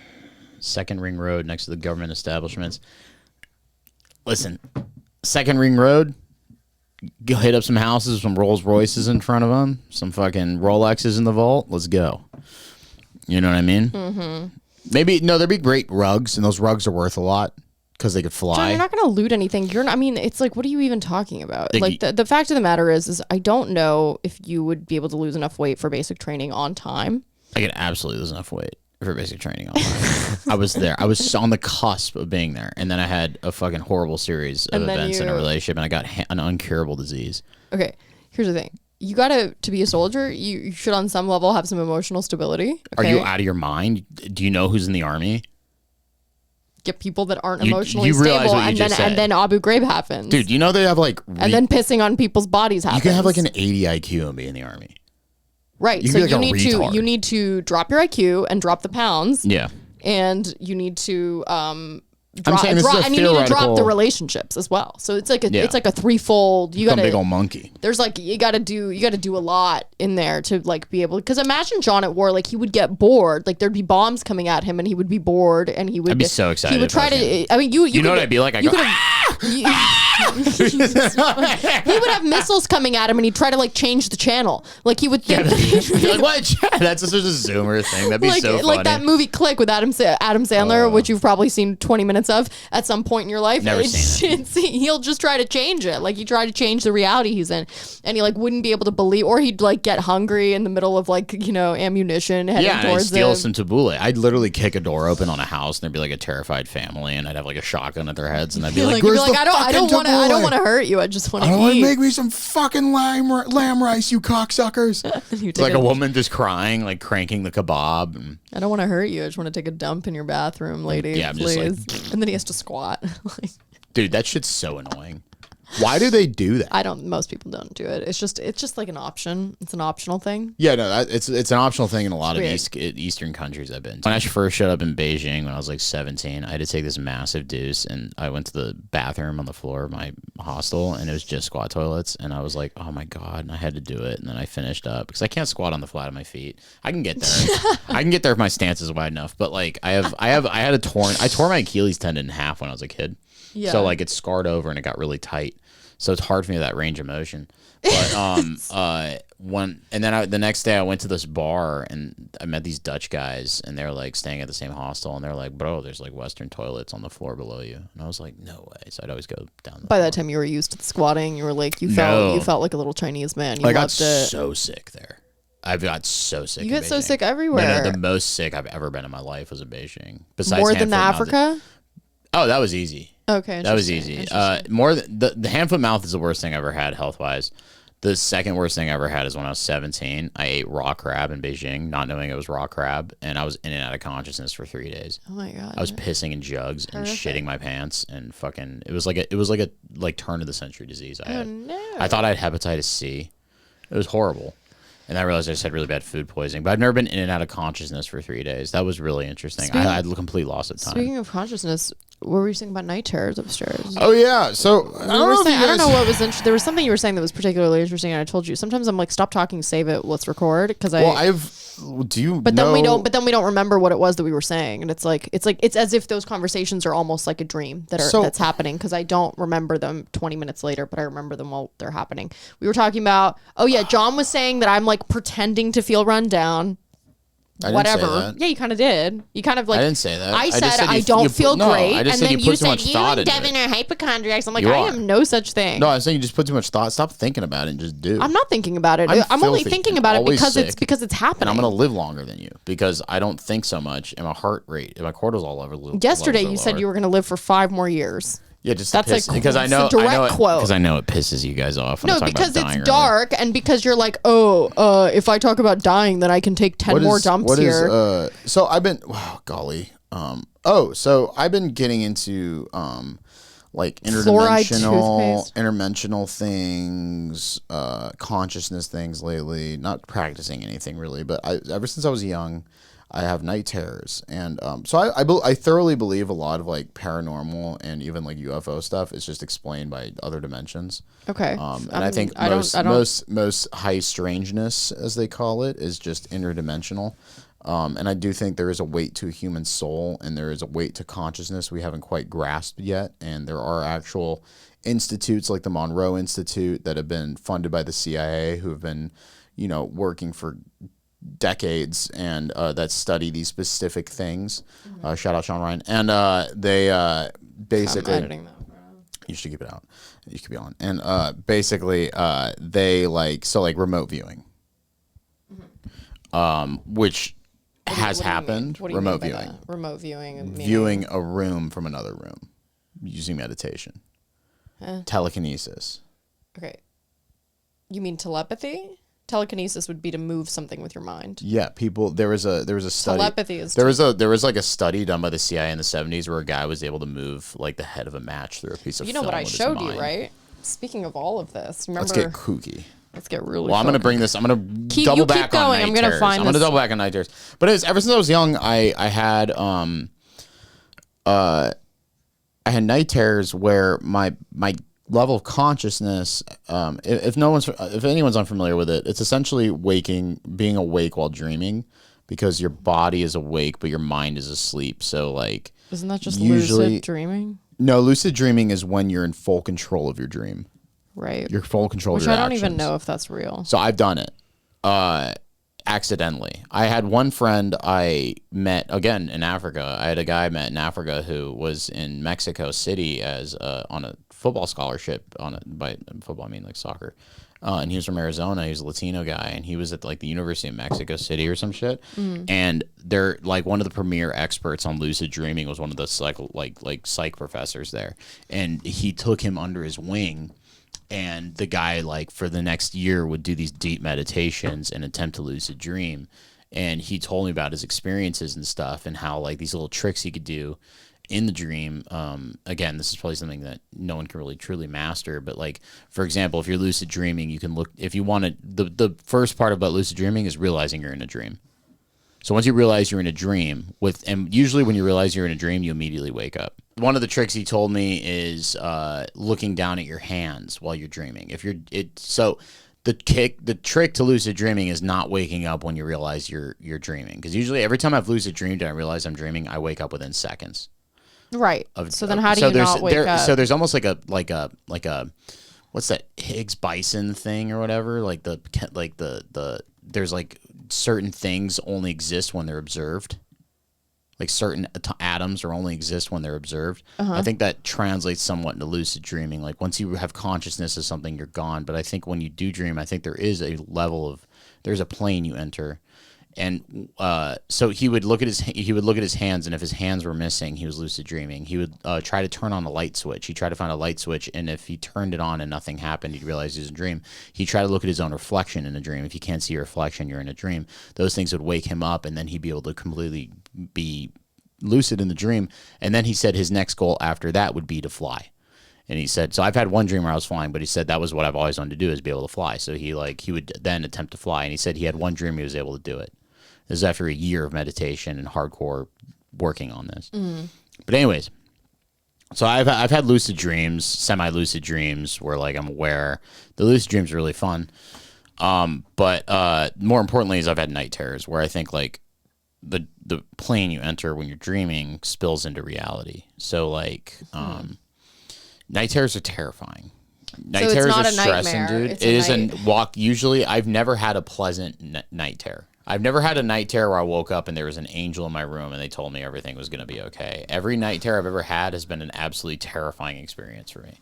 Second Ring Road next to the government establishments. Listen, Second Ring Road, go hit up some houses, some Rolls Royces in front of them, some fucking Rolexes in the vault. Let's go. You know what I mean? Mm-hmm. Maybe, no, there'd be great rugs, and those rugs are worth a lot because they could fly. John, you're not going to loot anything. I mean, it's like, what are you even talking about? Like, the fact of the matter is I don't know if you would be able to lose enough weight for basic training on time. I could absolutely lose enough weight for basic training on time. I was there. I was on the cusp of being there, and then I had a fucking horrible series of events in a relationship, and I got an uncurable disease. Okay, here's the thing. You gotta, to be a soldier, you should on some level have some emotional stability. Okay? Are you out of your mind? Do you know who's in the army? Get people that aren't emotionally stable, and then Abu Ghraib happens. Dude, you know they have like... and then pissing on people's bodies happens. You can have like an 80 IQ and be in the army. Right, so you need to drop your IQ and drop the pounds. Yeah. And you need to drop, saying this is a and you need to drop theoretical- the relationships as well. So it's like a Yeah. it's like a threefold. You Become got a big old monkey. there's like you got to do a lot in there to like be able, because imagine John at war, like he would get bored, like there'd be bombs coming at him and he would be bored and he would I'd be so excited he would if I try was to him. I mean you know what I'd be like? I'd you go, could he would have missiles coming at him and he'd try to like change the channel, like he would think You're like, what? That's just a Zoomer thing. That'd be so funny. like that movie Click with Adam Sandler, which you've probably seen 20 minutes of at some point in your life. Never seen it. He'll just try to change it. Like he tried to change the reality he's in, and he like wouldn't be able to believe, or he'd like get hungry in the middle of like, you know, ammunition heading Yeah, and I'd towards steal him. some tabbouleh. I'd literally kick a door open on a house, and there'd be like a terrified family, and I'd have like a shotgun at their heads, and I'd be like, You'd be "Where's like, the I don't want tabbouleh? to hurt you. I just want to I want eat. to make me some fucking lamb rice, you cocksuckers." You It's take like a woman just crying, like cranking the kebab. And I don't want to hurt you. I just want to take a dump in your bathroom, lady. Yeah, I'm just please. And then he has to squat. Like, dude, that shit's so annoying. Why do they do that? most people don't do it. It's just like an option. It's an optional thing. Yeah, no, it's an optional thing in a lot of weird. Eastern countries I've been to. When I first showed up in Beijing when I was like 17, I had to take this massive deuce, and I went to the bathroom on the floor of my hostel, and it was just squat toilets, and I was like, oh my god, and I had to do it, and then I finished up because I can't squat on the flat of my feet. I can get there. I can get there if my stance is wide enough, but like I tore my Achilles tendon in half when I was a kid. Yeah. So like it scarred over and it got really tight. So it's hard for me to that range of motion. But the next day I went to this bar and I met these Dutch guys, and they're like staying at the same hostel, and they're like, "Bro, there's like Western toilets on the floor below you." And I was like, "No way!" So I'd always go down. By that time, you were used to the squatting. You were like, you felt like a little Chinese man. You I got loved it. so sick there. I've got so sick. You in get so Beijing. sick everywhere. No, the most sick I've ever been in my life was in Beijing. Besides More than the hand, foot, mouth. Africa. Oh, that was easy. Okay, That was interesting, easy. interesting. More the hand foot mouth is the worst thing I ever had health wise. The second worst thing I ever had is when I was 17. I ate raw crab in Beijing, not knowing it was raw crab, and I was in and out of consciousness for 3 days. Oh my god. I was pissing in jugs and Horrific. shitting my pants, and fucking it was like a turn of the century disease I had. no. I thought I had hepatitis C. It was horrible. And I realized I just had really bad food poisoning. But I've never been in and out of consciousness for 3 days. That was really interesting. I had complete loss of time. Speaking of consciousness, what were you saying about night terrors upstairs? Oh yeah, so I I don't know what was interesting. There was something you were saying that was particularly interesting, and I told you. Sometimes I'm like, stop talking, save it, let's record, because I. Well, But then we don't. But then we don't remember what it was that we were saying, and it's as if those conversations are almost like a dream that's happening, because I don't remember them 20 minutes later, but I remember them while they're happening. We were talking about. Oh yeah, John was saying that I'm like pretending to feel run down. I Whatever. didn't say that. Yeah, you kind of did. You kind of like. I didn't say that. I I said just said I you- don't you feel put- no, great, I just and said then you you put too said much you thought and into Devin it. are hypochondriacs. I'm like, You I are. am no such thing. No, I'm saying you just put too much thought. Stop thinking about it and just do. I'm not thinking about it. I'm I'm only filthy thinking and about it always because sick. it's happening. And I'm gonna live longer than you because I don't think so much, and my heart rate, and my cortisol level. Yesterday, you said you were going to live for 5 more years. Yeah, just That's piss, a because I it's know a direct quote. because I know it pisses you guys off. When I No, talk about because dying it's early. dark, and because you're like, if I talk about dying, then I can take 10 more dumps here. So I've been, wow, golly. So I've been getting into like interdimensional things, consciousness things lately. Not practicing anything really, but ever since I was young, I have night terrors, and so I thoroughly believe a lot of like paranormal and even like UFO stuff is just explained by other dimensions. Okay. And I think most high strangeness, as they call it, is just interdimensional. And I do think there is a weight to a human soul, and there is a weight to consciousness we haven't quite grasped yet. And there are actual institutes like the Monroe Institute that have been funded by the CIA, who have been, working for decades and that study these specific things. Shout out Sean Ryan. And they basically. I'm editing that. You should keep it out. You could be on. And basically, they like remote viewing, which has happened. What do you Remote mean by viewing. that? Remote viewing. Meaning? Viewing a room from another room using meditation. Telekinesis. Okay. You mean telepathy? Telekinesis would be to move something with your mind. Yeah, people. There was a study. Telepathy is. There was like a study done by the CIA in the 70s where a guy was able to move like the head of a match through a piece of You know film what I with his showed you, mind. right? Speaking of all of this, remember? Let's get kooky. Let's get really. Well, I'm going to bring this. I'm going to double back on night I'm going to terrors. find. I'm going to double back on night terrors. But ever since I was young, I had I had night terrors where my level of consciousness, if anyone's unfamiliar with it, it's essentially being awake while dreaming, because your body is awake but your mind is asleep. So like, isn't that just usually, lucid dreaming? No, lucid dreaming is when you're in full control of your dream. Right. You're full control Which of your I don't actions. even know if that's real. So I've done it. Accidentally. I had one friend I met again in Africa. I had a guy I met in Africa who was in Mexico City as on a football scholarship by football I mean like soccer. And he was from Arizona. He was a Latino guy, and he was at like the University of Mexico City or some shit. And they're like one of the premier experts on lucid dreaming was one of the psych professors there, and he took him under his wing. And the guy, like, for the next year would do these deep meditations and attempt to lucid dream. And he told me about his experiences and stuff and how, like, these little tricks he could do in the dream. Again, this is probably something that no one can really truly master. But, like, for example, if you're lucid dreaming, you can look, if you want to, the first part about lucid dreaming is realizing you're in a dream. So once you realize you're in a dream, and usually when you realize you're in a dream, you immediately wake up. One of the tricks he told me is looking down at your hands while you're dreaming. The trick to lucid dreaming is not waking up when you realize you're dreaming, because usually every time I've lucid dreamed and I realize I'm dreaming, I wake up within seconds. Right. So then how do you not wake up? So there's almost like a what's that Higgs boson thing or whatever? Like there's like certain things only exist when they're observed. Like certain atoms or only exist when they're observed. I think that translates somewhat into lucid dreaming. Like once you have consciousness of something, you're gone. But I think when you do dream, I think there is a there's a plane you enter. And so he would look at his hands, and if his hands were missing, he was lucid dreaming. He would try to turn on a light switch. He'd try to find a light switch, and if he turned it on and nothing happened, he'd realize he was in a dream. He'd try to look at his own reflection in a dream. If you can't see your reflection, you're in a dream. Those things would wake him up, and then he'd be able to completely be lucid in the dream. And then he said his next goal after that would be to fly. And he said, so I've had one dream where I was flying, but he said that was what I've always wanted to do, is be able to fly. So he would then attempt to fly, and he said he had one dream he was able to do it. This is after a year of meditation and hardcore working on this. But anyways, so I've had lucid dreams, semi-lucid dreams, where like I'm aware. The lucid dreams are really fun. But more importantly is I've had night terrors where I think like the plane you enter when you're dreaming spills into reality. So like night terrors are terrifying. Night terrors are stressing, dude. It is a walk. Usually I've never had a pleasant night terror. I've never had a night terror where I woke up and there was an angel in my room and they told me everything was going to be okay. Every night terror I've ever had has been an absolutely terrifying experience for me.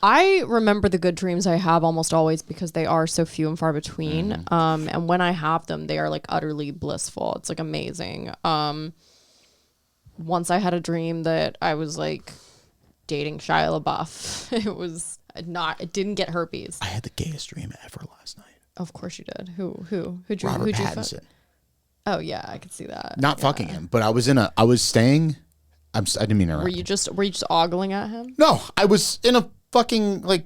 I remember the good dreams I have almost always because they are so few and far between. And when I have them, they are like utterly blissful. It's like amazing. Once I had a dream that I was like dating Shia LaBeouf. It didn't get herpes. I had the gayest dream ever last night. Of course you did. Who dreamed? Robert Pattinson. Oh yeah, I could see that. Not fucking him, but I was staying. I didn't mean to interrupt. Were you just ogling at him? No, I was in a fucking like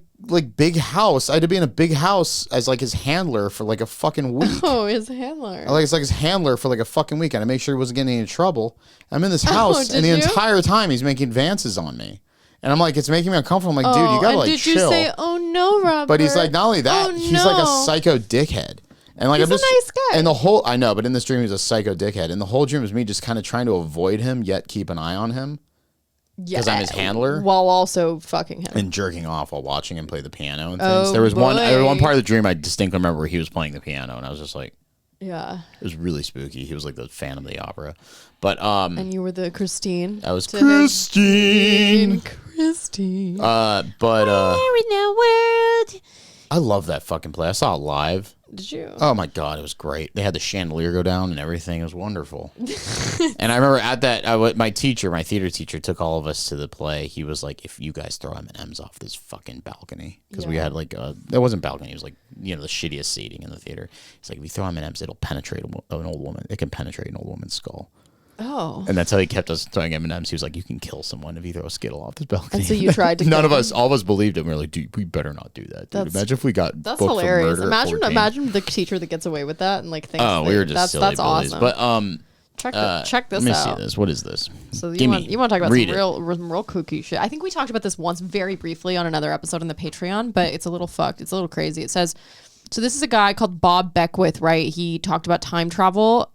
big house. I had to be in a big house as like his handler for like a fucking week. Oh, his handler. It's like his handler for like a fucking week, and I make sure he wasn't getting into trouble. I'm in this house, and the entire time he's making advances on me. And I'm like, it's making me uncomfortable. I'm like, dude, you gotta like chill. Did you say, oh no, Robert? But he's like, not only that, he's like a psycho dickhead. And like, he's a nice guy. And I know, but in this dream, he's a psycho dickhead. And the whole dream was me just kind of trying to avoid him, yet keep an eye on him. Yeah. Because I'm his handler. While also fucking him. And jerking off while watching him play the piano and things. There was one part of the dream I distinctly remember where he was playing the piano. And I was just like, yeah. It was really spooky. He was like the Phantom of the Opera. But and you were the Christine. I was Christine. Where in the world? I love that fucking play. I saw it live. Did you? Oh my god, it was great. They had the chandelier go down and everything. It was wonderful. And I remember at that, my theater teacher, took all of us to the play. He was like, "If you guys throw M&Ms off this fucking balcony," because we had like it wasn't balcony. It was like the shittiest seating in the theater. He's like, "If you throw M&Ms, it'll penetrate an old woman. It can penetrate an old woman's skull." Oh. And that's how he kept us throwing M&Ms. He was like, "You can kill someone if you throw a Skittle off this balcony." And so you tried to. All of us believed him. We were like, "Dude, we better not do that. Dude. Imagine if we got that's booked hilarious. For murder." Imagine the teacher that gets away with that and like thinks. Oh, we were just silly that's bullies. awesome. Check this out. Let me see this. What is this? So you want to talk about Read some real kooky shit. I think we talked about this once very briefly on another episode on the Patreon, but it's a little fucked. It's a little crazy. It says, so this is a guy called Bob Beckwith, right? He talked about time travel,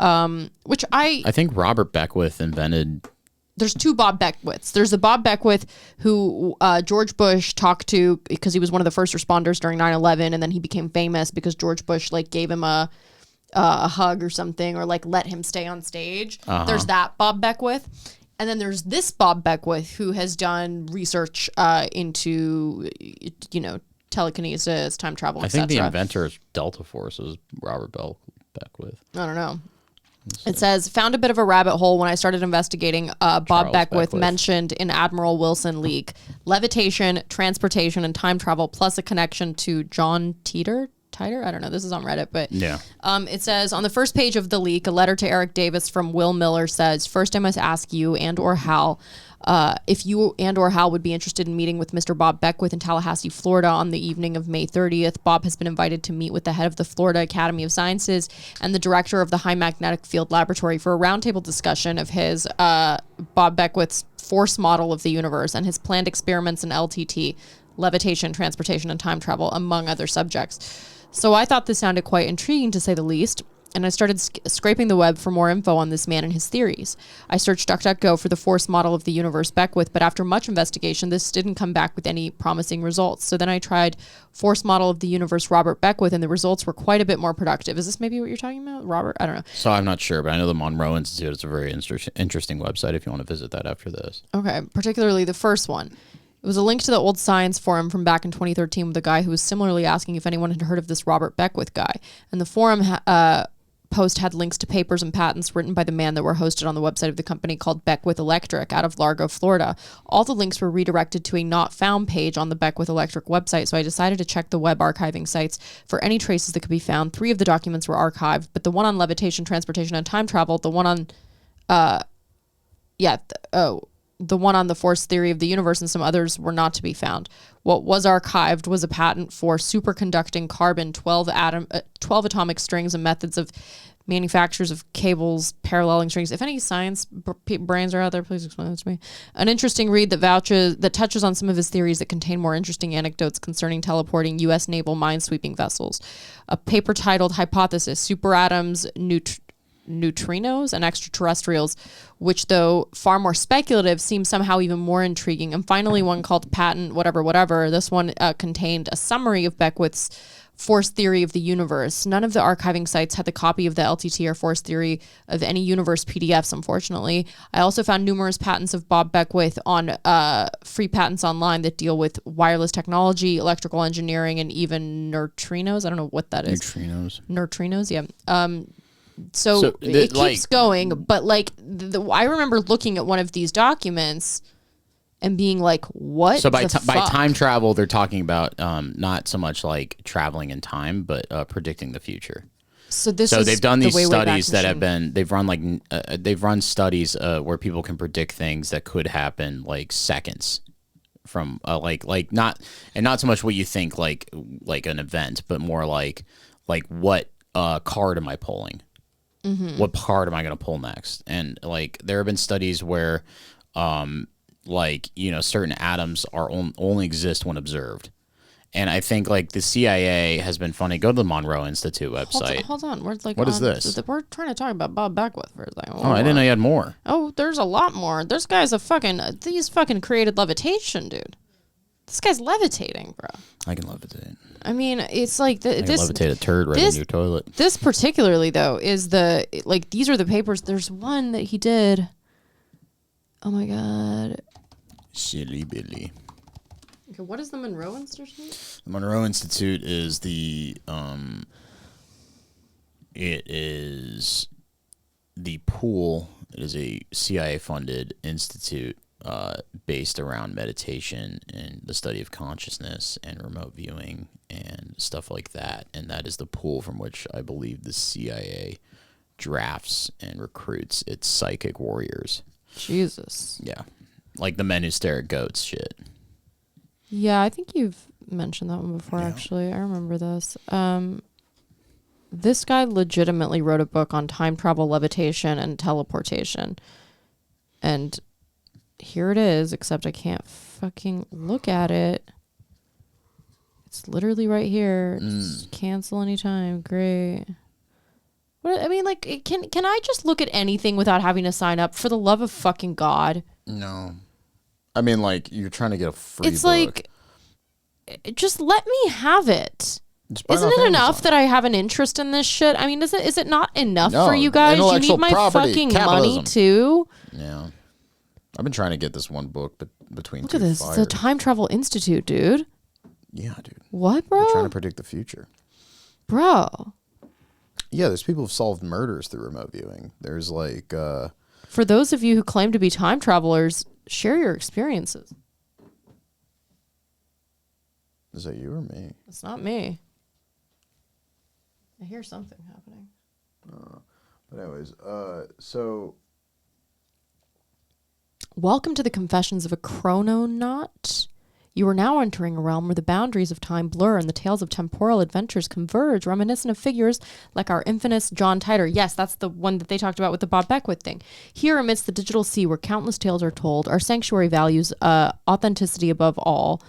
which I think Robert Beckwith invented. There's two Bob Beckwiths. There's the Bob Beckwith who George Bush talked to because he was one of the first responders during 9/11, and then he became famous because George Bush like gave him a hug or something, or like let him stay on stage. There's that Bob Beckwith. And then there's this Bob Beckwith who has done research into, telekinesis, time travel, etc. I think the inventor of Delta Force was Robert Beckwith. I don't know. It says, found a bit of a rabbit hole when I started investigating. Bob Beckwith mentioned in Admiral Wilson leak, levitation, transportation, and time travel, plus a connection to John Titor? I don't know. This is on Reddit, but yeah. It says on the first page of the leak, a letter to Eric Davis from Will Miller says, first I must ask you and or Hal if you and or Hal would be interested in meeting with Mr. Bob Beckwith in Tallahassee, Florida on the evening of May 30th. Bob has been invited to meet with the head of the Florida Academy of Sciences and the director of the High Magnetic Field Laboratory for a roundtable discussion of his Bob Beckwith's force model of the universe and his planned experiments in LTT, levitation, transportation, and time travel, among other subjects. So I thought this sounded quite intriguing, to say the least, and I started scraping the web for more info on this man and his theories. I searched DuckDuckGo for the force model of the universe Beckwith, but after much investigation, this didn't come back with any promising results. So then I tried force model of the universe Robert Beckwith, and the results were quite a bit more productive. Is this maybe what you're talking about, Robert? I don't know. So I'm not sure, but I know the Monroe Institute is a very interesting website if you want to visit that after this. Okay, particularly the first one. It was a link to the old science forum from back in 2013 with a guy who was similarly asking if anyone had heard of this Robert Beckwith guy. And the forum post had links to papers and patents written by the man that were hosted on the website of the company called Beckwith Electric out of Largo, Florida. All the links were redirected to a not found page on the Beckwith Electric website, so I decided to check the web archiving sites for any traces that could be found. 3 of the documents were archived, but the one on levitation, transportation, and time travel, the one on the one on the force theory of the universe, and some others were not to be found. What was archived was a patent for superconducting carbon 12 atomic strings and methods of manufacturers of cables, paralleling strings. If any science brains are out there, please explain this to me. An interesting read that touches on some of his theories that contain more interesting anecdotes concerning teleporting U.S. naval minesweeping vessels. A paper titled Hypothesis, Superatoms, Neutrinos and Extraterrestrials, which, though far more speculative, seems somehow even more intriguing. And finally, one called Patent whatever. This one contained a summary of Beckwith's force theory of the universe. None of the archiving sites had the copy of the LTT or force theory of any universe PDFs, unfortunately. I also found numerous patents of Bob Beckwith on free patents online that deal with wireless technology, electrical engineering, and even neutrinos. I don't know what that is. Neutrinos, yeah. So it keeps going, but like I remember looking at one of these documents and being like, "What?" So by time travel, they're talking about not so much like traveling in time, but predicting the future. So they've done these studies that have been they've run studies where people can predict things that could happen like seconds from like not so much what you think like an event, but more like what card am I pulling? Mm-hmm. What card am I going to pull next? And like there have been studies where certain atoms are only exist when observed. And I think like the CIA has been funny. Go to the Monroe Institute website. Hold on. What is this? We're trying to talk about Bob Beckwith for a second. I didn't know you had more. Oh, there's a lot more. This guy's he's fucking created levitation, dude. This guy's levitating, bro. I can levitate. I mean, it's like I can levitate a turd right in your toilet. This particularly, though, is these are the papers. There's one that he did. Oh my god. Silly Billy. Okay, what is the Monroe Institute? The Monroe Institute is it is the pool. It is a CIA-funded institute based around meditation and the study of consciousness and remote viewing and stuff like that. And that is the pool from which I believe the CIA drafts and recruits its psychic warriors. Jesus. Yeah. Like the men who stare at goats shit. Yeah, I think you've mentioned that one before, actually. I remember this. This guy legitimately wrote a book on time travel, levitation, and teleportation. And here it is, except I can't fucking look at it. It's literally right here. Just cancel anytime. Great. What, I mean, like, can I just look at anything without having to sign up? For the love of fucking God. No. I mean, like, you're trying to get a free It's book. like, just let me have it. Isn't it enough that I have an interest in this shit? I mean, is it not enough No, for you guys? You intellectual need my property, fucking capitalism. money too? Yeah. I've been trying to get this one book between Look two at this. fires. It's the Time Travel Institute, dude. Yeah, dude. What, bro? They're trying to predict the future. Bro. Yeah, there's people who've solved murders through remote viewing. There's like... For those of you who claim to be time travelers, share your experiences. Is that you or me? It's not me. I hear something happening. But anyways, so... Welcome to the Confessions of a Chrononaut. You are now entering a realm where the boundaries of time blur and the tales of temporal adventures converge, reminiscent of figures like our infamous John Titor. Yes, that's the one that they talked about with the Bob Beckwith thing. Here, amidst the digital sea where countless tales are told, our sanctuary values authenticity above all.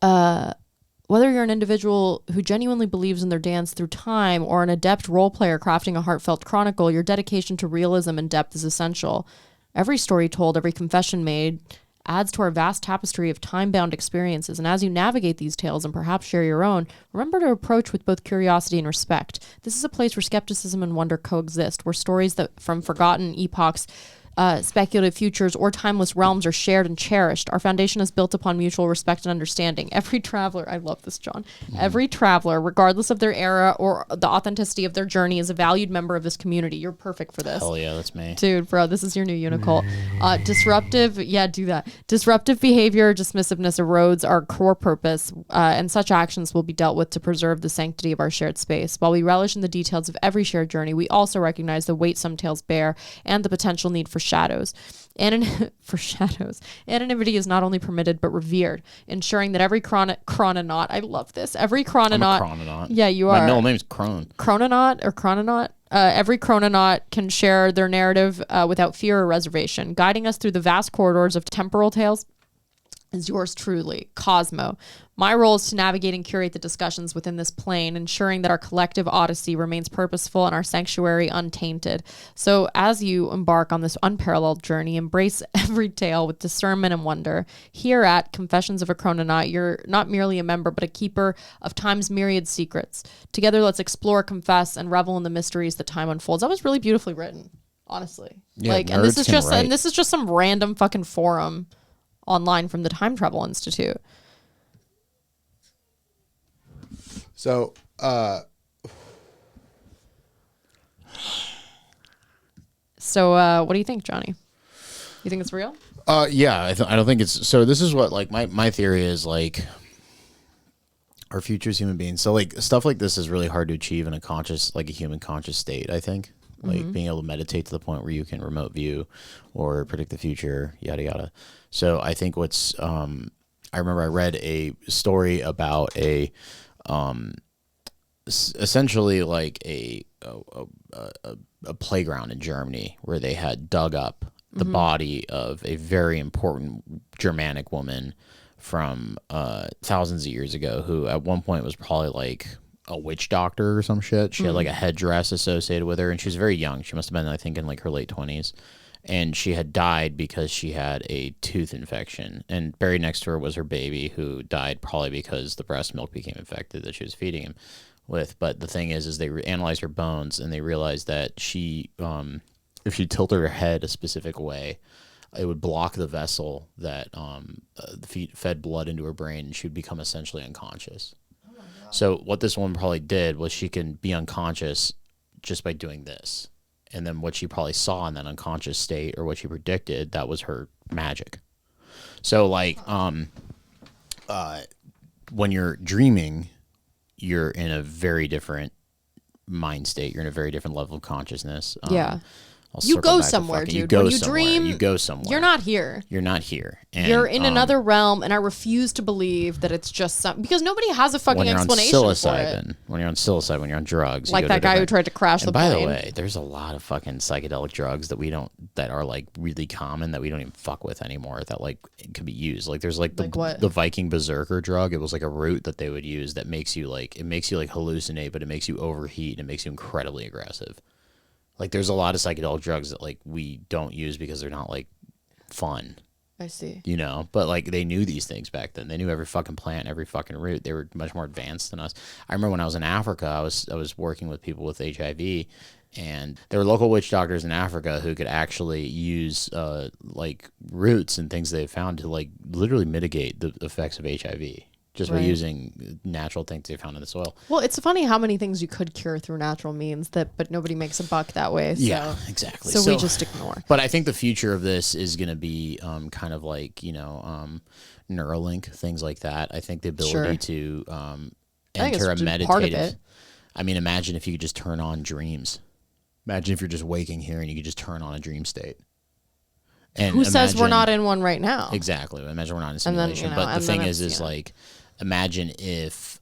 Whether you're an individual who genuinely believes in their dance through time or an adept role player crafting a heartfelt chronicle, your dedication to realism and depth is essential. Every story told, every confession made adds to our vast tapestry of time-bound experiences. And as you navigate these tales and perhaps share your own, remember to approach with both curiosity and respect. This is a place where skepticism and wonder coexist, where stories that from forgotten epochs, speculative futures, or timeless realms are shared and cherished. Our foundation is built upon mutual respect and understanding. Every traveler, I love this, John. Every traveler, regardless of their era or the authenticity of their journey, is a valued member of this community. You're perfect for this. Hell yeah, that's me. Dude, bro, this is your new Unicult. Disruptive, yeah, do that. Disruptive behavior, dismissiveness erodes our core purpose, and such actions will be dealt with to preserve the sanctity of our shared space. While we relish in the details of every shared journey, we also recognize the weight some tales bear and the potential need for shadows. Anonymity is not only permitted but revered, ensuring that every chrononaut, I love this, every chrononaut. I'm a chrononaut. Yeah, you are. My middle name's Chron. Chrononaut. Every chrononaut can share their narrative without fear or reservation, guiding us through the vast corridors of temporal tales. Is yours truly, Cosmo. My role is to navigate and curate the discussions within this plane, ensuring that our collective odyssey remains purposeful and our sanctuary untainted. So as you embark on this unparalleled journey, embrace every tale with discernment and wonder. Here at Confessions of a Chrononaut, you're not merely a member, but a keeper of time's myriad secrets. Together, let's explore, confess, and revel in the mysteries that time unfolds. That was really beautifully written, honestly. Yeah, and this nerds is can just write. and this is just some random fucking forum online from the Time Travel Institute. So, what do you think, Johnny? You think it's real? yeah, I don't think it's... So this is what, like, my theory is, like, our future as human beings. So, like, stuff like this is really hard to achieve in a conscious, like, a human conscious state, I think. Like, being able to meditate to the point where you can remote view or predict the future, yada, yada. So I think what's... I remember I read a story about essentially like a playground in Germany where they had dug up the body of a very important Germanic woman from thousands of years ago, who at one point was probably like a witch doctor or some shit. She had like a headdress associated with her, and she was very young. She must have been, I think, in like her late 20s. And she had died because she had a tooth infection. And buried next to her was her baby, who died probably because the breast milk became infected that she was feeding him with. But the thing is they analyzed her bones, and they realized that she, if she tilted her head a specific way, it would block the vessel that fed blood into her brain, and she would become essentially unconscious. So what this woman probably did was she can be unconscious just by doing this. And then what she probably saw in that unconscious state, or what she predicted, that was her magic. So like when you're dreaming, you're in a very different mind state. You're in a very different level of consciousness. Yeah. You go somewhere, dude. You go when you somewhere. dream, you go somewhere. You're not here. You're not here. And, you're in another realm, and I refuse to believe that it's just because nobody has a fucking explanation for it. When you're on psilocybin, when you're on drugs, like that guy who tried to crash the plane. By the way, there's a lot of fucking psychedelic drugs that are like really common that we don't even fuck with anymore. That like it could be used. Like there's like the Viking berserker drug. It was like a root that they would use that makes you like hallucinate, but it makes you overheat and it makes you incredibly aggressive. Like, there's a lot of psychedelic drugs that, like, we don't use because they're not, like, fun. I see. You know? But, like, they knew these things back then. They knew every fucking plant, every fucking root. They were much more advanced than us. I remember when I was in Africa, I was working with people with HIV, and there were local witch doctors in Africa who could actually use, like, roots and things they found to, like, literally mitigate the effects of HIV. Just by using natural things they found in the soil. Well, it's funny how many things you could cure through natural means but nobody makes a buck that way. So. Yeah, exactly. So we just ignore. But I think the future of this is going to be kind of like, Neuralink, things like that. I think the ability to enter a meditative. I mean, imagine if you could just turn on dreams. Imagine if you're just waking here and you could just turn on a dream state. And who says we're not in one right now? Exactly. Imagine we're not in a simulation. But the thing is like, imagine if,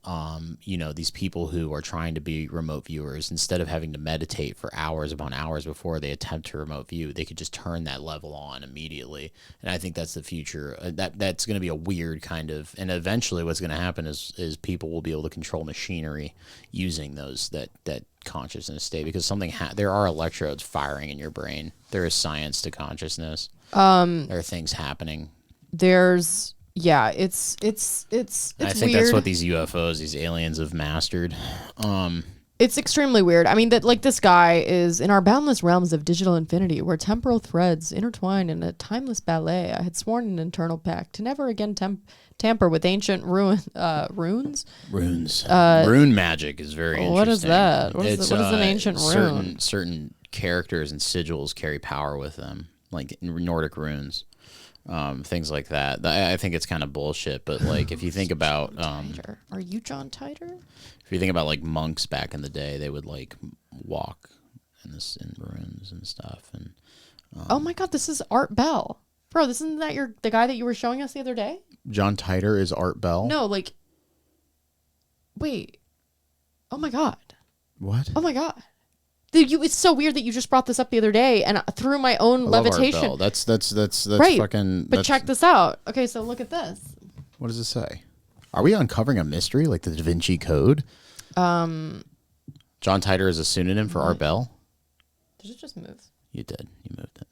these people who are trying to be remote viewers, instead of having to meditate for hours upon hours before they attempt to remote view, they could just turn that level on immediately. And I think that's the future. That's going to be a weird kind of, and eventually what's going to happen is people will be able to control machinery using that consciousness state, because there are electrodes firing in your brain. There is science to consciousness. There are things happening. It's I think weird. that's what these UFOs, these aliens have mastered. It's extremely weird. I mean, that like this guy is in our boundless realms of digital infinity, where temporal threads intertwine in a timeless ballet. I had sworn an eternal pact to never again tamper with ancient runes. Rune magic is very interesting. What is that? What is an ancient rune? Certain characters and sigils carry power with them, like in Nordic runes. Things like that. I think it's kind of bullshit, but like if you think about are you John Titor? If you think about like monks back in the day, they would like walk in ruins and stuff. And oh my god, this is Art Bell, bro. Isn't that the guy that you were showing us the other day? John Titor is Art Bell. No, like, wait. Oh my god. What? Oh my god. It's so weird that you just brought this up the other day, and through my own levitation. Art Bell. That's right. Fucking. But check this out. Okay, so look at this. What does it say? Are we uncovering a mystery like the Da Vinci Code? John Titor is a pseudonym for Art Bell. Did it just move? You did. You moved it.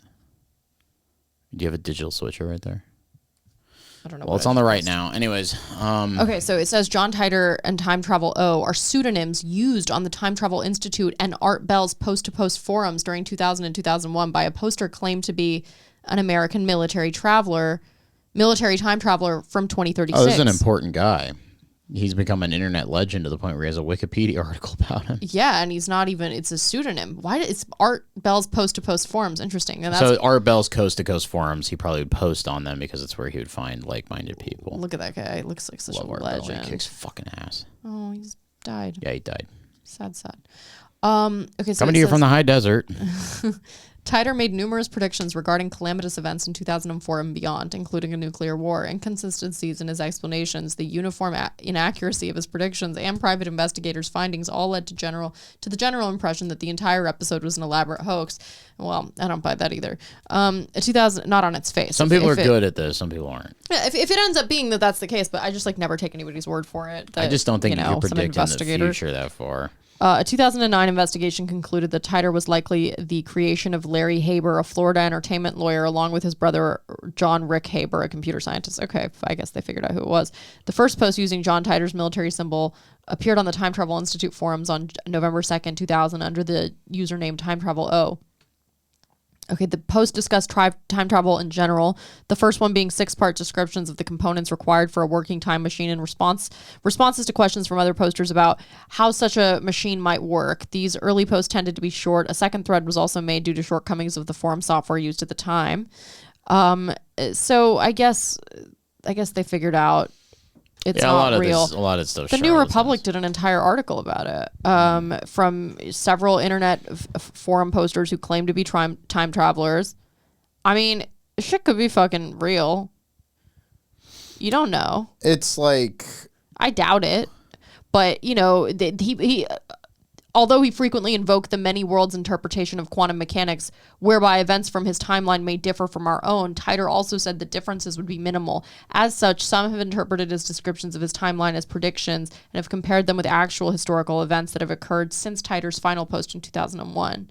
Do you have a digital switcher right there? I don't know. Well, it's on the right now. Anyways. Okay, so it says John Titor and Time Travel O are pseudonyms used on the Time Travel Institute and Art Bell's post-to-post forums during 2000 and 2001 by a poster claimed to be an American military time traveler from 2036. Oh, this is an important guy. He's become an internet legend to the point where he has a Wikipedia article about him. Yeah, and he's not even, it's a pseudonym. It's Art Bell's post-to-post forums. Interesting. And so Art Bell's coast-to-coast forums, he probably would post on them because it's where he would find like-minded people. Look at that guy. He looks like such a legend. Art Bell. He kicks fucking ass. Oh, he's died. Yeah, he died. Sad. Okay, so coming to you from the high desert. Titor made numerous predictions regarding calamitous events in 2004 and beyond, including a nuclear war. Inconsistencies in his explanations, the uniform inaccuracy of his predictions, and private investigators' findings all led to the general impression that the entire episode was an elaborate hoax. Well, I don't buy that either. 2000, not on its face. Some people are good at this, some people aren't. Yeah, if it ends up being that's the case, but I just never take anybody's word for it. I just don't think you can predict in the future that far. A 2009 investigation concluded that Titor was likely the creation of Larry Haber, a Florida entertainment lawyer, along with his brother John Rick Haber, a computer scientist. Okay, I guess they figured out who it was. The first post using John Titor's military symbol appeared on the Time Travel Institute forums on November 2nd, 2000 under the username Time Travel O. Okay, the post discussed time travel in general, the first one being 6-part descriptions of the components required for a working time machine and responses to questions from other posters about how such a machine might work. These early posts tended to be short. A second thread was also made due to shortcomings of the forum software used at the time. So I guess they figured out it's not real. A lot of stuff. The New Republic did an entire article about it from several internet forum posters who claim to be time travelers. I mean, shit could be fucking real. You don't know. It's like, I doubt it, but you know, he although he frequently invoked the many worlds interpretation of quantum mechanics, whereby events from his timeline may differ from our own, Titer also said the differences would be minimal. As such, some have interpreted his descriptions of his timeline as predictions and have compared them with actual historical events that have occurred since Titer's final post in 2001.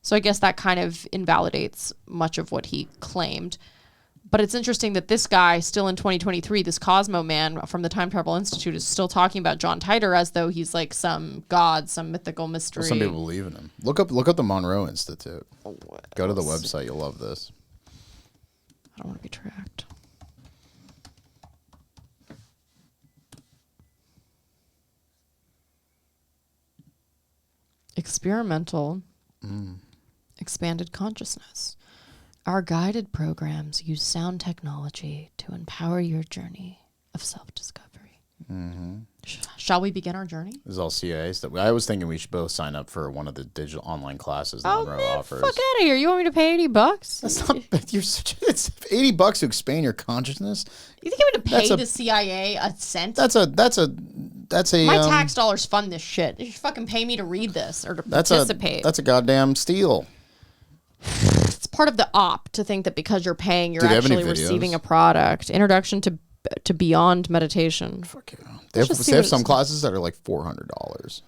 So I guess that kind of invalidates much of what he claimed. But it's interesting that this guy, still in 2023, this Cosmo man from the Time Travel Institute, is still talking about John Titer as though he's like some god, some mythical mystery. well, some people believe in him. Look up the Monroe Institute. Go to the website. You'll love this. I don't want to be tracked. Experimental expanded consciousness. Our guided programs use sound technology to empower your journey of self-discovery. Mm-hmm. Shall we begin our journey? This is all CIA stuff. I was thinking we should both sign up for one of the digital online classes that Monroe offers. Fuck out of here! You want me to pay $80? That's not. You're such. It's $80 to expand your consciousness. You think I'm going to pay the CIA a cent? That's a. My tax dollars fund this shit. You should fucking pay me to read this or to participate. That's a goddamn steal. It's part of the op to think that because you're paying, you're actually receiving a product. Introduction to Beyond Meditation. Fuck yeah. They have some classes that are like $400.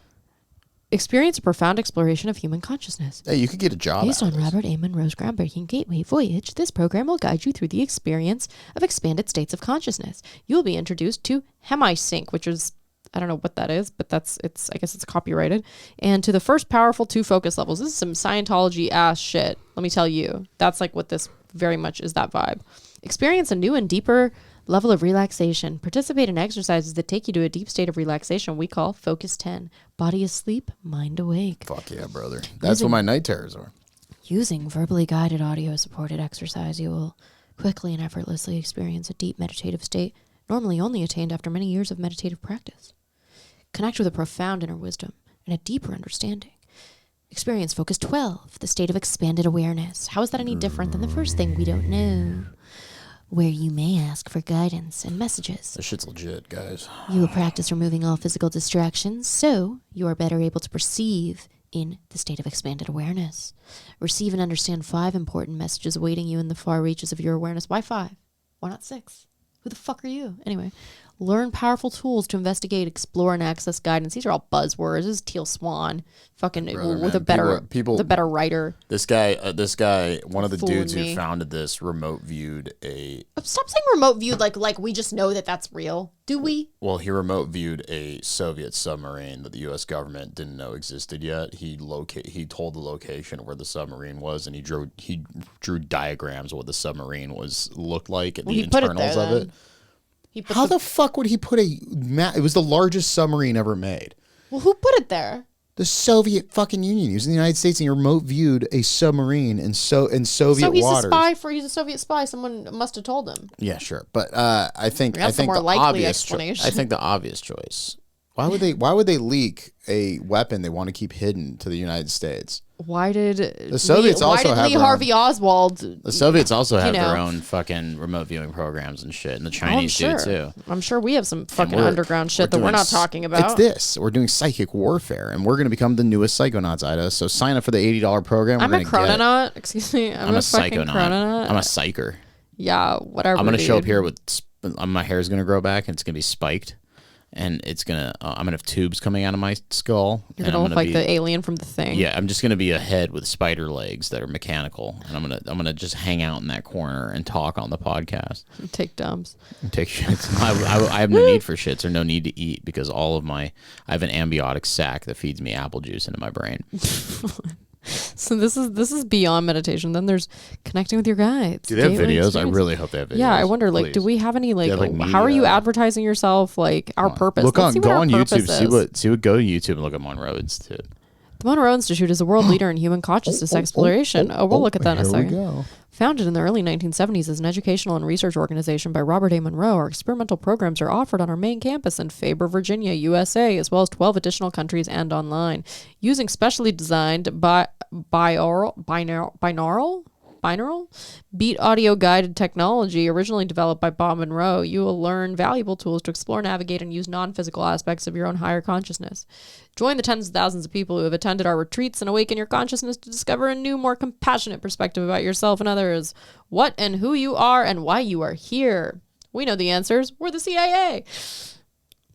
Experience a profound exploration of human consciousness. Hey, you could get a job. Based on Robert A. Monroe's groundbreaking Gateway Voyage, this program will guide you through the experience of expanded states of consciousness. You will be introduced to hemisync, which is, I don't know what that is, but I guess it's copyrighted. And to the first powerful 2 focus levels. This is some Scientology ass shit. Let me tell you. That's like what this very much is, that vibe. Experience a new and deeper level of relaxation. Participate in exercises that take you to a deep state of relaxation we call Focus 10. Body asleep, mind awake. Fuck yeah, brother. That's what my night terrors are. Using verbally guided audio supported exercise, you will quickly and effortlessly experience a deep meditative state, normally only attained after many years of meditative practice. Connect with a profound inner wisdom and a deeper understanding. Experience Focus 12, the state of expanded awareness. How is that any different than the first thing we don't know? Where you may ask for guidance and messages. This shit's legit, guys. You will practice removing all physical distractions, so you are better able to perceive in the state of expanded awareness. Receive and understand 5 important messages awaiting you in the far reaches of your awareness. Why 5? Why not 6? Who the fuck are you? Anyway, learn powerful tools to investigate, explore, and access guidance. These are all buzzwords. This is Teal Swan, fucking with a better writer. This guy, one of the dudes who founded this, remote viewed a. Stop saying remote viewed like we just know that that's real. Do we? Well, he remote viewed a Soviet submarine that the U.S. government didn't know existed yet. He told the location where the submarine was, and he drew diagrams of what the submarine looked like and the internals of it. How the fuck would he put it was the largest submarine ever made. Well, who put it there? The Soviet fucking Union. He was in the United States and he remote viewed a submarine in Soviet waters. He's a Soviet spy. Someone must have told him. Yeah, sure. But I think the obvious choice. Why would they leak a weapon they want to keep hidden to the United States? Why did the Soviets also have Lee Harvey Oswald? The Soviets also have their own fucking remote viewing programs and shit, and the Chinese do too. I'm sure we have some fucking underground shit that we're not talking about. We're doing psychic warfare, and we're going to become the newest psychonauts, Ida. So sign up for the $80 program. I'm a chrononaut. Excuse me. I'm a psychonaut. I'm a psyker. Yeah, whatever. I'm going to show up here with my hair is going to grow back, and it's going to be spiked. And I'm gonna have tubes coming out of my skull. You're gonna look like the alien from The Thing. Yeah, I'm just gonna be a head with spider legs that are mechanical, and I'm gonna just hang out in that corner and talk on the podcast. And take dumps. And take shits. I have no need for shits or no need to eat because I have an ambiotic sac that feeds me apple juice into my brain. So this is beyond meditation. Then there's connecting with your guides. Do they have videos? I really hope they have videos. Yeah, I wonder. Like, do we have any how are you advertising yourself? Like our purpose. Go on YouTube. See what go to YouTube and look at Monroe Institute. The Monroe Institute is a world leader in human consciousness exploration. We'll look at that in a second. Here we go. Founded in the early 1970s as an educational and research organization by Robert A. Monroe, our experimental programs are offered on our main campus in Faber, Virginia, USA, as well as 12 additional countries and online. Using specially designed binaural beat audio guided technology originally developed by Bob Monroe, you will learn valuable tools to explore, navigate, and use non-physical aspects of your own higher consciousness. Join the tens of thousands of people who have attended our retreats and awaken your consciousness to discover a new, more compassionate perspective about yourself and others, what and who you are, and why you are here. We know the answers. We're the CIA.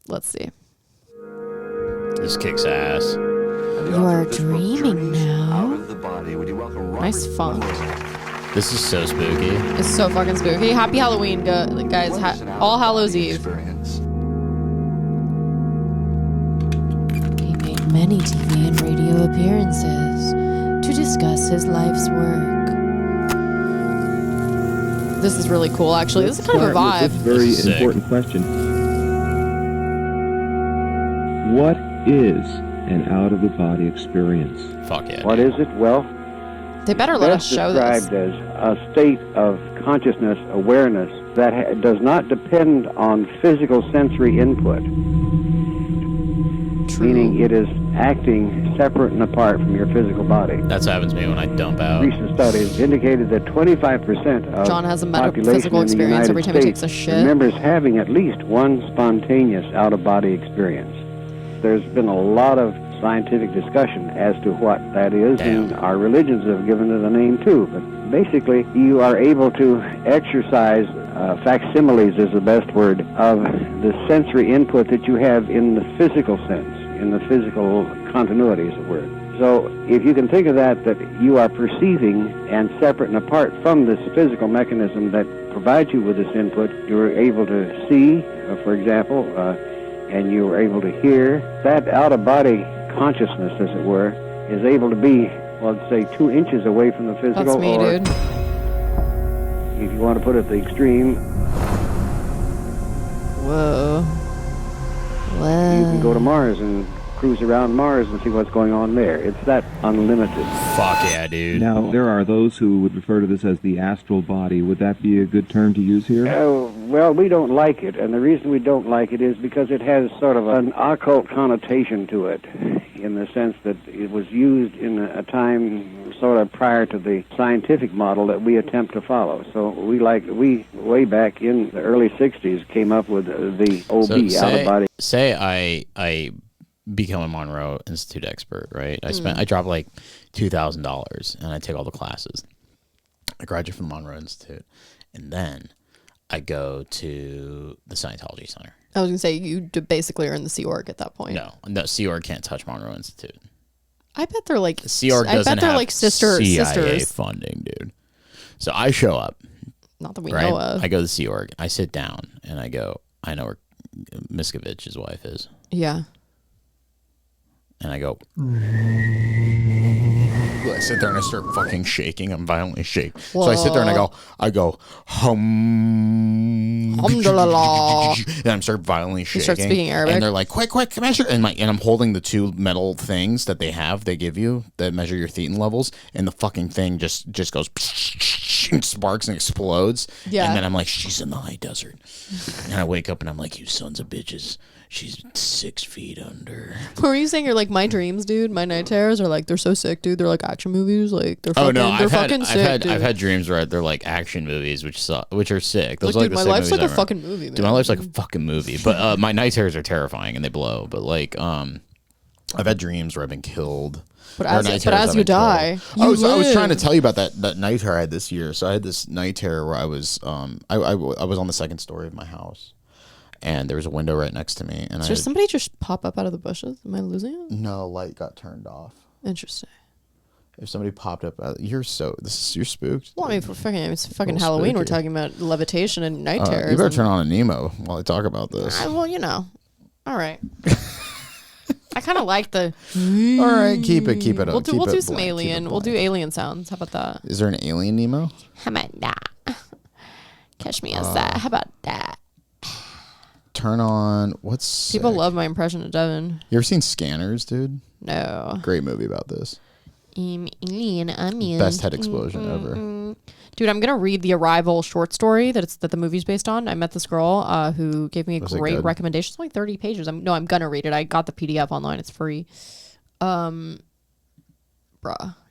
Let's see. This kicks ass. You are dreaming now. Nice funk. This is so spooky. It's so fucking spooky. Happy Halloween, guys. All Hallows Eve. He made many TV and radio appearances to discuss his life's work. This is really cool, actually. This is kind of a vibe. This very important question. What is an out-of-the-body experience? Fuck yeah. What is it? Well, They better let us show this. described as a state of consciousness, awareness, that does not depend on physical sensory input. True. Meaning it is acting separate and apart from your physical body. That's what happens to me when I dump out. Recent studies indicated that 25% of John has a population metaphysical in the experience United every time he States takes a shit. remembers having at least one spontaneous out-of-body experience. There's been a lot of scientific discussion as to what that is, and our religions have given it a name too. But basically, you are able to exercise facsimiles is the best word of the sensory input that you have in the physical sense, in the physical continuity, as it were. So if you can think of that you are perceiving and separate and apart from this physical mechanism that provides you with this input, you're able to see, for example, and you're able to hear. That out-of-body consciousness, as it were, is able to be, well, let's say 2 inches away from the physical. That's me, or dude. if you want to put it at the extreme, Whoa. you can go to Mars and cruise around Mars and see what's going on there. It's that unlimited. Fuck yeah, dude. Now, there are those who would refer to this as the astral body. Would that be a good term to use here? Well, we don't like it, and the reason we don't like it is because it has sort of an occult connotation to it, in the sense that it was used in a time sort of prior to the scientific model that we attempt to follow. So we way back in the early 60s came up with the OB, out-of-body. Say I become a Monroe Institute expert, right? I drop like $2,000 and I take all the classes. I graduate from the Monroe Institute, and then I go to the Scientology Center. I was going to say, you basically are in the Sea Org at that point. No, Sea Org can't touch Monroe Institute. I bet they're like Sea Org doesn't have like CIA sisters funding, dude. So I show up. Not that we right? know of. I go to the Sea Org. I sit down and I go, I know where Miskovich's wife is. Yeah. And I go, I sit there and I start fucking shaking. I'm violently shaking. So I sit there and I go, Alhamdulillah. and I'm start violently shaking. You start speaking Arabic. And they're like, quick, measure. And I'm holding the 2 metal things that they give you that measure your thetan levels. And the fucking thing just goes, and sparks and explodes. Yeah. And then I'm like, she's in the high desert. And I wake up and I'm like, you sons of bitches. She's 6 feet under. What were you saying? You're like, my dreams, dude. My night terrors are like, they're so sick, dude. They're like action movies. Like, they're fucking, sick, dude. I've had dreams where they're like action movies, which are sick. Those Like, are dude, like my the life's sick like a movies fucking movie, man. Dude, my life's like a fucking movie. But my night terrors are terrifying and they blow. But like, I've had dreams where I've been killed. But as you die, I was trying to tell you about that night terror I had this year. So I had this night terror where I was I was on the 2nd story of my house, and there was a window right next to me. And somebody just pop up out of the bushes? Am I losing it? No, light got turned off. Interesting. If somebody popped up, you're spooked. Well, I mean, it's fucking Halloween. Spooky. We're talking about levitation and night terrors. You better turn on a Nemo while I talk about this. Well, you know. All right. I kind of like the. All right, keep it. We'll do some alien. We'll do alien sounds. How about that? Is there an alien Nemo? How about that? Catch me outside. How about that? turn on what's People sick? love my impression of Devin. You ever seen Scanners, dude? No. Great movie about this. Alien onion. Best head explosion ever. Dude, I'm gonna read the Arrival short story that the movie's based on. I met this girl who gave me a Was it great good? recommendation. It's only 30 pages. I'm gonna read it. I got the PDF online. It's free. Bruh,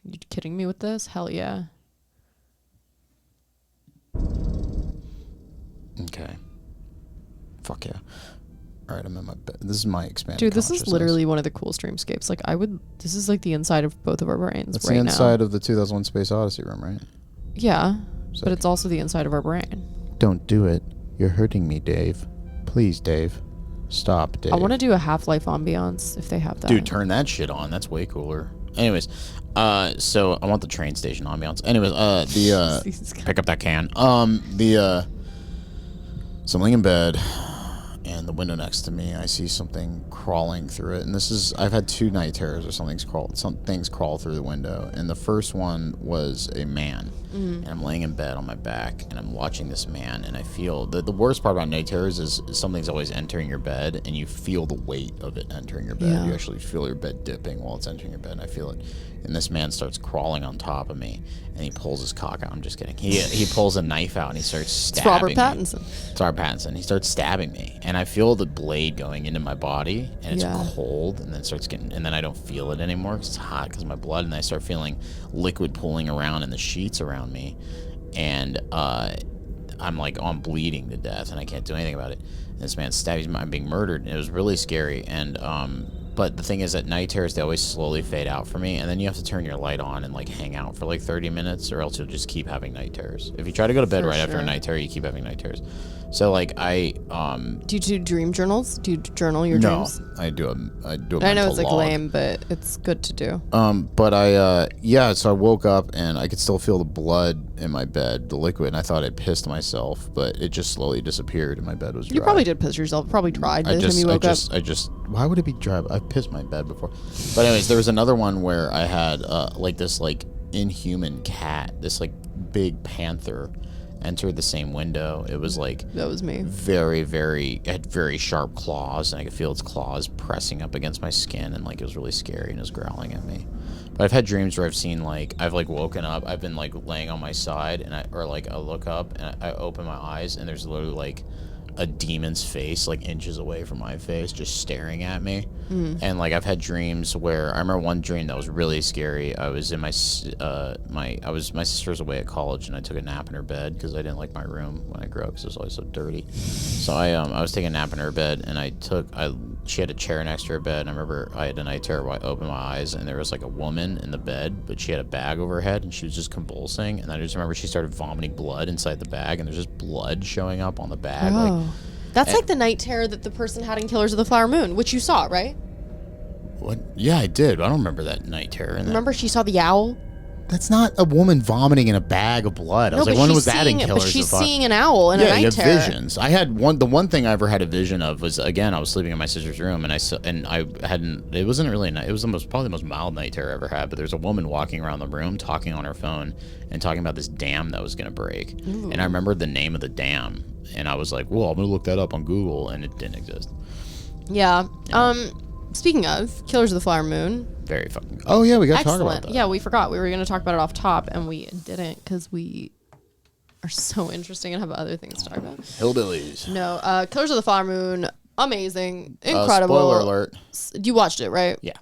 you kidding me with this? Hell yeah. Okay. Fuck yeah. All right, I'm in my bed. This is my expanded Dude, this is consciousness. literally one of the cool streamscapes. Like this is like the inside of both of our brains That's right the now. inside of the 2001 Space Odyssey room, right? Yeah, Sick. but it's also the inside of our brain. Don't do it. You're hurting me, Dave. Please, Dave. Stop, Dave. I want to do a Half-Life ambiance if they have that. Dude, turn that shit on. That's way cooler. Anyways, so I want the train station ambiance. Anyways, pick up that can. So I'm laying in bed, and the window next to me, I see something crawling through it. And I've had 2 night terrors or some things crawl through the window. And the first one was a man. And I'm laying in bed on my back, and I'm watching this man, and I feel the worst part about night terrors is something's always entering your bed, and you feel the weight of it entering your bed. Yeah. You actually feel your bed dipping while it's entering your bed, and I feel it. And this man starts crawling on top of me, and he pulls his cock out. I'm just kidding. He pulls a knife out, and he starts stabbing Robert Pattinson. me. It's Robert Pattinson. He starts stabbing me, and I feel the blade going into my body, and it's cold, and then and then I don't feel it anymore because it's hot because of my blood, and I start feeling liquid pooling around in the sheets around me, and I'm like, I'm bleeding to death, and I can't do anything about it. And this man stabs me. I'm being murdered, and it was really scary. And but the thing is that night terrors, they always slowly fade out for me, and then you have to turn your light on and like hang out for like 30 minutes, or else you'll just keep having night terrors. If you try to go to bed after a night terror, you keep having night terrors. So like do you do dream journals? Do you journal your dreams? I do a I know mental it's like log. lame, but it's good to do. But so I woke up and I could still feel the blood in my bed, the liquid, and I thought I'd pissed myself, but it just slowly disappeared and my bed was dry. You probably did piss yourself. Probably dried by the time you woke up. Why would it be dry? I've pissed my bed before. But anyways, there was another one where I had like this like inhuman cat, this like big panther entered the same window. It was like that was me. It had very sharp claws, and I could feel its claws pressing up against my skin, and like it was really scary, and it was growling at me. But I've had dreams where I've seen like I've like woken up, I've been like laying on my side, and I look up and I open my eyes, and there's literally like a demon's face like inches away from my face just staring at me. And like I've had dreams where I remember one dream that was really scary. I was in my sister's away at college, and I took a nap in her bed because I didn't like my room when I grew up because it was always so dirty. So I was taking a nap in her bed, and she had a chair next to her bed, and I remember I had a night terror where I opened my eyes and there was like a woman in the bed, but she had a bag over her head and she was just convulsing, and I just remember she started vomiting blood inside the bag, and there's just blood showing up on the bag. That's like the night terror that the person had in Killers of the Flower Moon, which you saw, right? What? Yeah, I did. I don't remember that night terror. Remember she saw the owl? That's not a woman vomiting in a bag of blood. I was like, when was that in Killers? But she's seeing an owl in a night terror. Yeah, you have visions. I had the one thing I ever had a vision of was, again, I was sleeping in my sister's room, and it wasn't really a night. It was probably the most mild night terror I ever had, but there's a woman walking around the room talking on her phone and talking about this dam that was going to break. Ooh. And I remembered the name of the dam, and I was like, well, I'm going to look that up on Google, and it didn't exist. Yeah. Speaking of Killers of the Flower Moon. Very fucking. Oh, yeah, we got to talk about that. Yeah, we forgot. We were going to talk about it off top, and we didn't because we are so interesting and have other things to talk about. Hillbillies. No, Killers of the Flower Moon, amazing, incredible. Spoiler alert. You watched it, right? Yeah.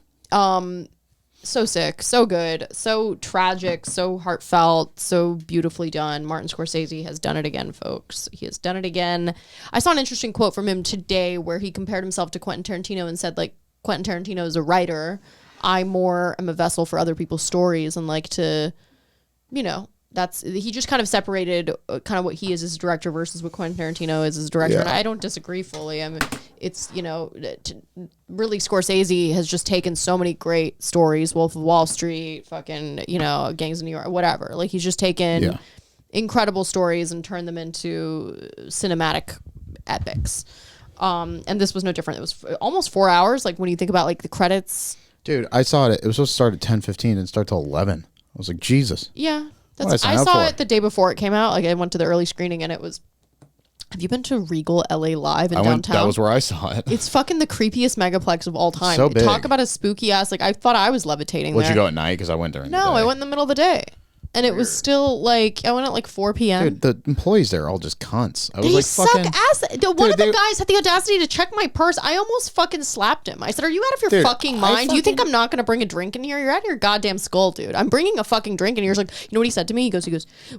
So sick, so good, so tragic, so heartfelt, so beautifully done. Martin Scorsese has done it again, folks. He has done it again. I saw an interesting quote from him today where he compared himself to Quentin Tarantino and said, like, Quentin Tarantino is a writer. I more am a vessel for other people's stories, and like to, he just kind of separated kind of what he is as a director versus what Quentin Tarantino is as a director. Yeah. And I don't disagree fully. I mean, it's, really Scorsese has just taken so many great stories, Wolf of Wall Street, fucking, Gangs of New York, whatever. Like he's just taken incredible stories and turned them into cinematic epics. And this was no different. It was almost 4 hours. Like when you think about like the credits. Dude, I saw it. It was supposed to start at 10:15 and start till 11. I was like, Jesus. Yeah. I saw it the day before it came out. Like I went to the early screening and it was Have you been to Regal LA Live in I went. downtown? That was where I saw it. It's fucking the creepiest megaplex of all time. So big. Talk about a spooky ass. Like I thought I was levitating Would there. you go at night? Because I went during. No, the day. I went in the middle of the day, and it was still like I went at like 4 p.m. Dude, the employees there are all just cunts. I was They like, suck fucking. ass. One of the they- guys had the audacity to check my purse. I almost fucking slapped him. I said, "Are you out of your Dude, fucking I mind? You think fucking- I'm not gonna bring a drink in here? You're out of your goddamn skull, dude. I'm bringing a fucking drink in here." He's like, "You know what he said to me?" He goes,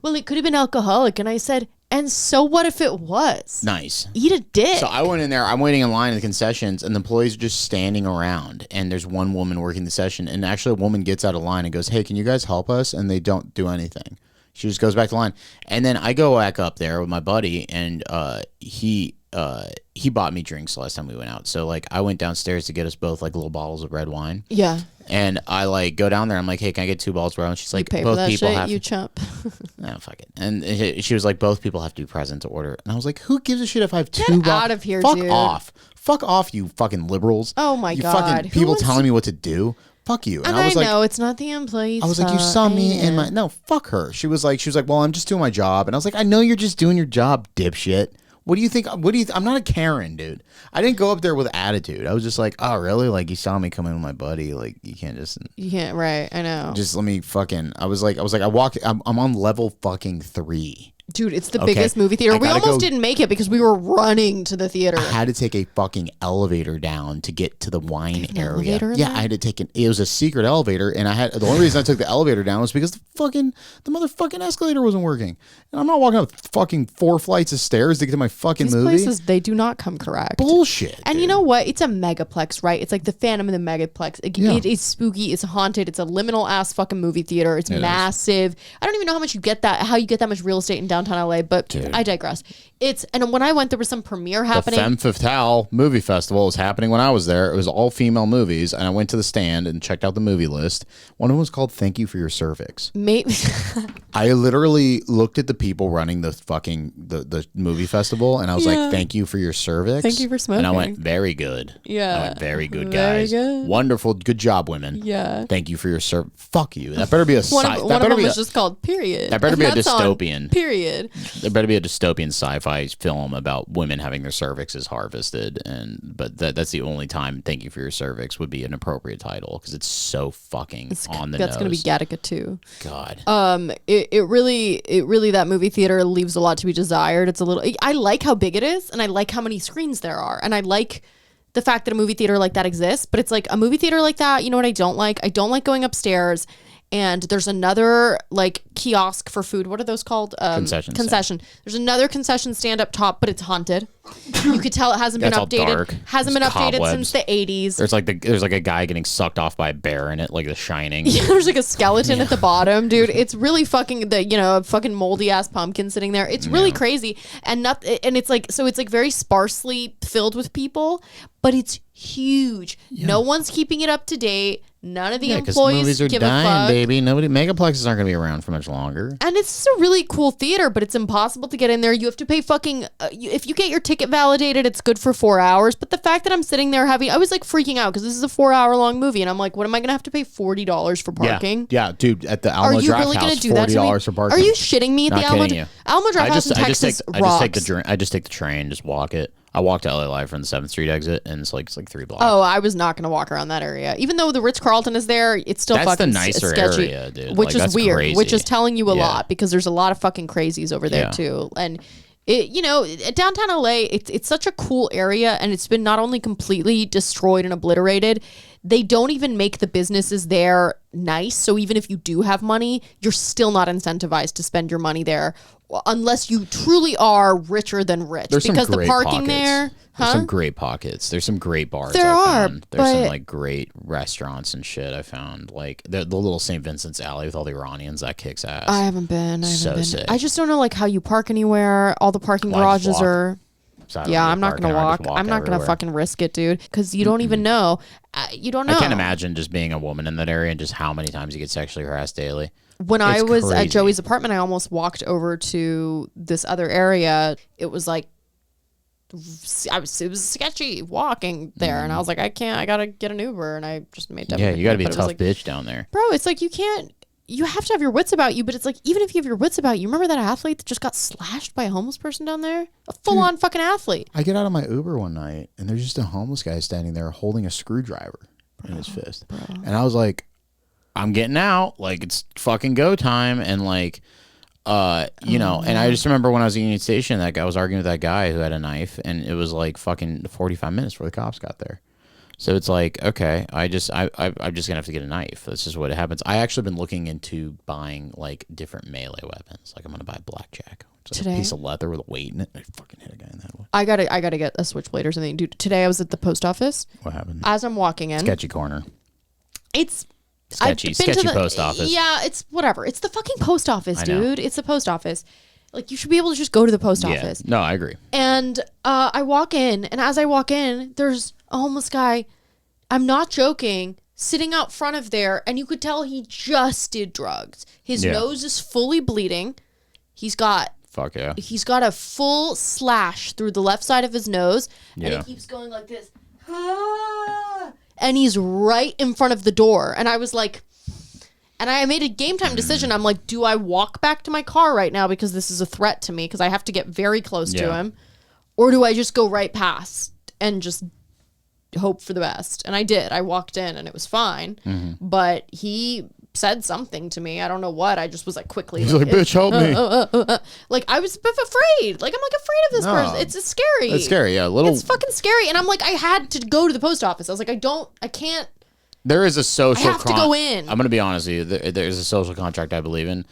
"Well, it could have been alcoholic," and I said, "And so what if it was? Nice. Eat a dick." So I went in there. I'm waiting in line at the concessions, and the employees are just standing around. And there's one woman working the session, and actually a woman gets out of line and goes, "Hey, can you guys help us?" And they don't do anything. She just goes back to line, and then I go back up there with my buddy, and he bought me drinks the last time we went out. So like I went downstairs to get us both like little bottles of red wine. Yeah. And I like go down there. I'm like, "Hey, can I get 2 bottles of red wine?" She's like, Pay for "Both that people shit, have." you chump. No, fuck it. And she was like, "Both people have to be present to order." And I was like, "Who gives a shit if I have 2 bottles? out of here, Fuck dude. off. Fuck off, you fucking liberals. Oh my you God. fucking Who people wants- telling me what to do. Fuck you." And I was like, know it's not the employees. I was like, "You saw me in my no, fuck her." She was like, "Well, I'm just doing my job." And I was like, "I know you're just doing your job, dipshit. What do you think? I'm not a Karen, dude. I didn't go up there with attitude. I was just like, "Oh, really? Like you saw me come in with my buddy. Like you can't just You can't. Right. I know. just let me fucking." I was like, I'm on level fucking 3. Dude, it's the Okay. biggest movie theater. I We gotta almost go- didn't make it because we were running to the theater. I had to take a fucking elevator down to get to the wine an area. elevator in Yeah, there? I had to take it was a secret elevator, and the only reason I took the elevator down was because the motherfucking escalator wasn't working. And I'm not walking up fucking 4 flights of stairs to get to my fucking These movie. places, they do not come correct. Bullshit. And you know what? It's a megaplex, right? It's like the Phantom in the megaplex. Yeah. It is spooky. It's haunted. It's a liminal ass fucking movie theater. It's massive. I don't even know how you get that much real estate in downtown LA, but I digress. And when I went, there was some premiere The happening. Femme Fatale movie festival was happening when I was there. It was all female movies, and I went to the stand and checked out the movie list. One of them was called "Thank You for Your Cervix." Maybe I literally looked at the people running the fucking the movie festival, and I was like, "Thank you for your cervix. Thank you for And I smoking. went, "Very good. Yeah. I went, very good, Very guys. good. Wonderful. Good job, women. Yeah. Thank you for your cervix. Fuck you. That better be a one of them was just called Period. that better be a And that's on dystopian. Period. There better be a dystopian sci-fi film about women having their cervixes harvested, but that's the only time "Thank You for Your Cervix" would be an appropriate title because it's so fucking on the That's nose. gonna be Gattaca too. God. It really that movie theater leaves a lot to be desired. It's a little. I like how big it is, and I like how many screens there are, and I like the fact that a movie theater like that exists. But it's like a movie theater like that. You know what I don't like? I don't like going upstairs. And there's another like kiosk for food. What are those called? Concession There's another concession stand up top, but it's haunted. You could tell it hasn't been That's all updated. dark. Hasn't There's been updated cobwebs. since the 80s. There's like a guy getting sucked off by a bear in it, like The Shining. Yeah, there's like a skeleton at the bottom, dude. It's really fucking a fucking moldy ass pumpkin sitting there. It's really crazy, and it's like very sparsely filled with people, but it's huge. No one's keeping it up to date. None of the Yeah, because employees movies are give dying, a fuck. baby. Megaplexes aren't going to be around for much longer. And it's just a really cool theater, but it's impossible to get in there. You have to pay fucking. If you get your ticket validated, it's good for 4 hours. But the fact that I'm sitting there I was like freaking out because this is a 4-hour-long movie, and I'm like, what am I gonna have to pay $40 for parking? Yeah, dude. At the Are Alamo you Draft really House, gonna do that to me? $40 for parking. Are you shitting me at Not the Alamo? kidding you. Alamo Draft House in Texas rocks. I just take the train, just walk it. I walked to LA Live from the 7th Street exit, and it's like 3 blocks. Oh, I was not going to walk around that area. Even though the Ritz-Carlton is there, it's still That's the fucking nicer sketchy, area, dude. which Like, is that's weird, crazy. which is telling you a Yeah. lot because there's a lot of fucking crazies over there Yeah. too. And downtown LA, it's such a cool area, and it's been not only completely destroyed and obliterated, they don't even make the businesses there nice. So even if you do have money, you're still not incentivized to spend your money there unless you truly are richer than rich. There's because some the great parking pockets. there, There's some great pockets. There's some great bars. There I are, found. There's some but- like great restaurants and shit. I found like the little St. Vincent's Alley with all the Iranians. That kicks ass. I haven't been. So sick. I just don't know like how you park anywhere. All the parking Well, I just garages walk. are. So I don't Yeah, really I'm not park gonna anywhere. I walk. just walk I'm not gonna everywhere. fucking risk it, dude. Because you don't even know. You don't know. I can't imagine just being a woman in that area and just how many times you get sexually harassed daily. When I It's was crazy. at Joey's apartment, I almost walked over to this other area. It was like. It was sketchy walking there, and I was like, I can't. I gotta get an Uber, and I just made. Yeah, you got to be a but it was tough like, bitch down there. bro. It's like you can't you have to have your wits about you, but it's like, even if you have your wits about you, remember that athlete that just got slashed by a homeless person down there? A full-on fucking athlete. I get out of my Uber one night, and there's just a homeless guy standing there holding a screwdriver in his fist. And I was like, I'm getting out. Like, it's fucking go time. And, like, you know, and I just remember when I was at Union Station, that guy was arguing with that guy who had a knife, and it was, like, fucking 45 minutes before the cops got there. So it's like, okay, I'm just gonna have to get a knife. That's just what happens. I actually been looking into buying like different melee weapons. Like I'm gonna buy a blackjack. It's like Today? a piece of leather with a weight in it. I fucking hit a guy in that one. I gotta get a switchblade or something. Dude, today I was at the post office. What happened? As I'm walking in. Sketchy corner. It's Sketchy post office. Yeah, it's whatever. It's the fucking post office, I know. dude. It's the post office. Like, you should be able to just go to the post office. No, I agree. And I walk in, and as I walk in, there's a homeless guy. I'm not joking, sitting out front of there, and you could tell he just did drugs. His nose is fully bleeding. He's got a full slash through the left side of his nose, and it keeps going like this. And he's right in front of the door. And I was like, and I made a game time decision. I'm like, do I walk back to my car right now because this is a threat to me because I have to get very close to him? Or do I just go right past and just hope for the best? And I did. I walked in and it was fine. But he said something to me. I don't know what. I just was like quickly. He's like, bitch, help me. Like I was afraid. Like I'm like afraid of this person. It's scary. It's scary. Yeah. It's fucking scary. And I'm like, I had to go to the post office. I was like, I can't. There is a social. I have to go in. I'm going to be honest with you. There's a social contract I believe in.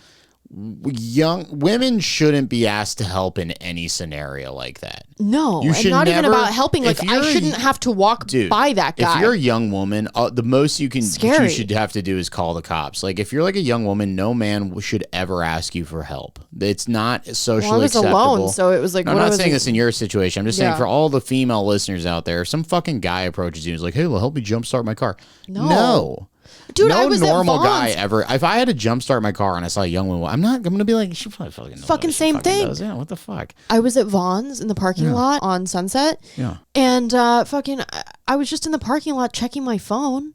Young women shouldn't be asked to help in any scenario like that. No, you and not even about helping. Like I shouldn't have to walk by that guy. If you're a young woman, the most you should have to do is call the cops. Like if you're like a young woman, no man should ever ask you for help. It's not socially acceptable. I was alone, so it was like. No, I'm not saying this in your situation. I'm just saying for all the female listeners out there, if some fucking guy approaches you and is like, "Hey, well, help me jumpstart my car." No. Dude, no I was normal guy ever. If I had to jumpstart my car and I saw a young woman, I'm gonna be like, she probably fucking knows fucking what she same fucking thing. does. Yeah, what the fuck? I was at Vaughn's in the parking lot on Sunset. Yeah. And I was just in the parking lot checking my phone.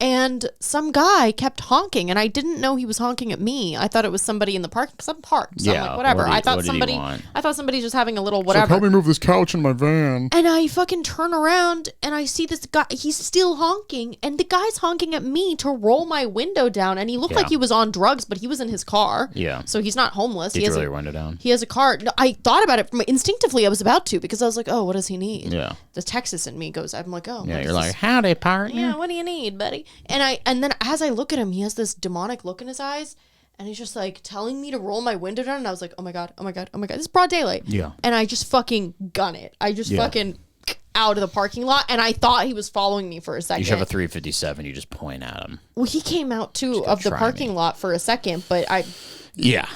And some guy kept honking, and I didn't know he was honking at me. I thought it was somebody in the parking because I'm parked. So I'm like, whatever. I thought somebody's just having a little whatever. Like, help me move this couch in my van. And I fucking turn around and I see this guy. He's still honking, and the guy's honking at me to roll my window down. And he looked like he was on drugs, but he was in his car. Yeah. So he's not homeless. Did you roll your window down? He has a car. No, I thought about it instinctively. I was about to because I was like, oh, what does he need? Yeah. The Texas in me goes. I'm like, oh. Yeah, you're like, howdy, partner. Yeah, what do you need, buddy? And then as I look at him, he has this demonic look in his eyes, and he's just like telling me to roll my window down, and I was like, oh my god, this is broad daylight. Yeah. And I just fucking gun it. I just fucking out of the parking lot, and I thought he was following me for a second. You should have a 357. You just point at him. Well, he came out too of the parking lot for a second, but I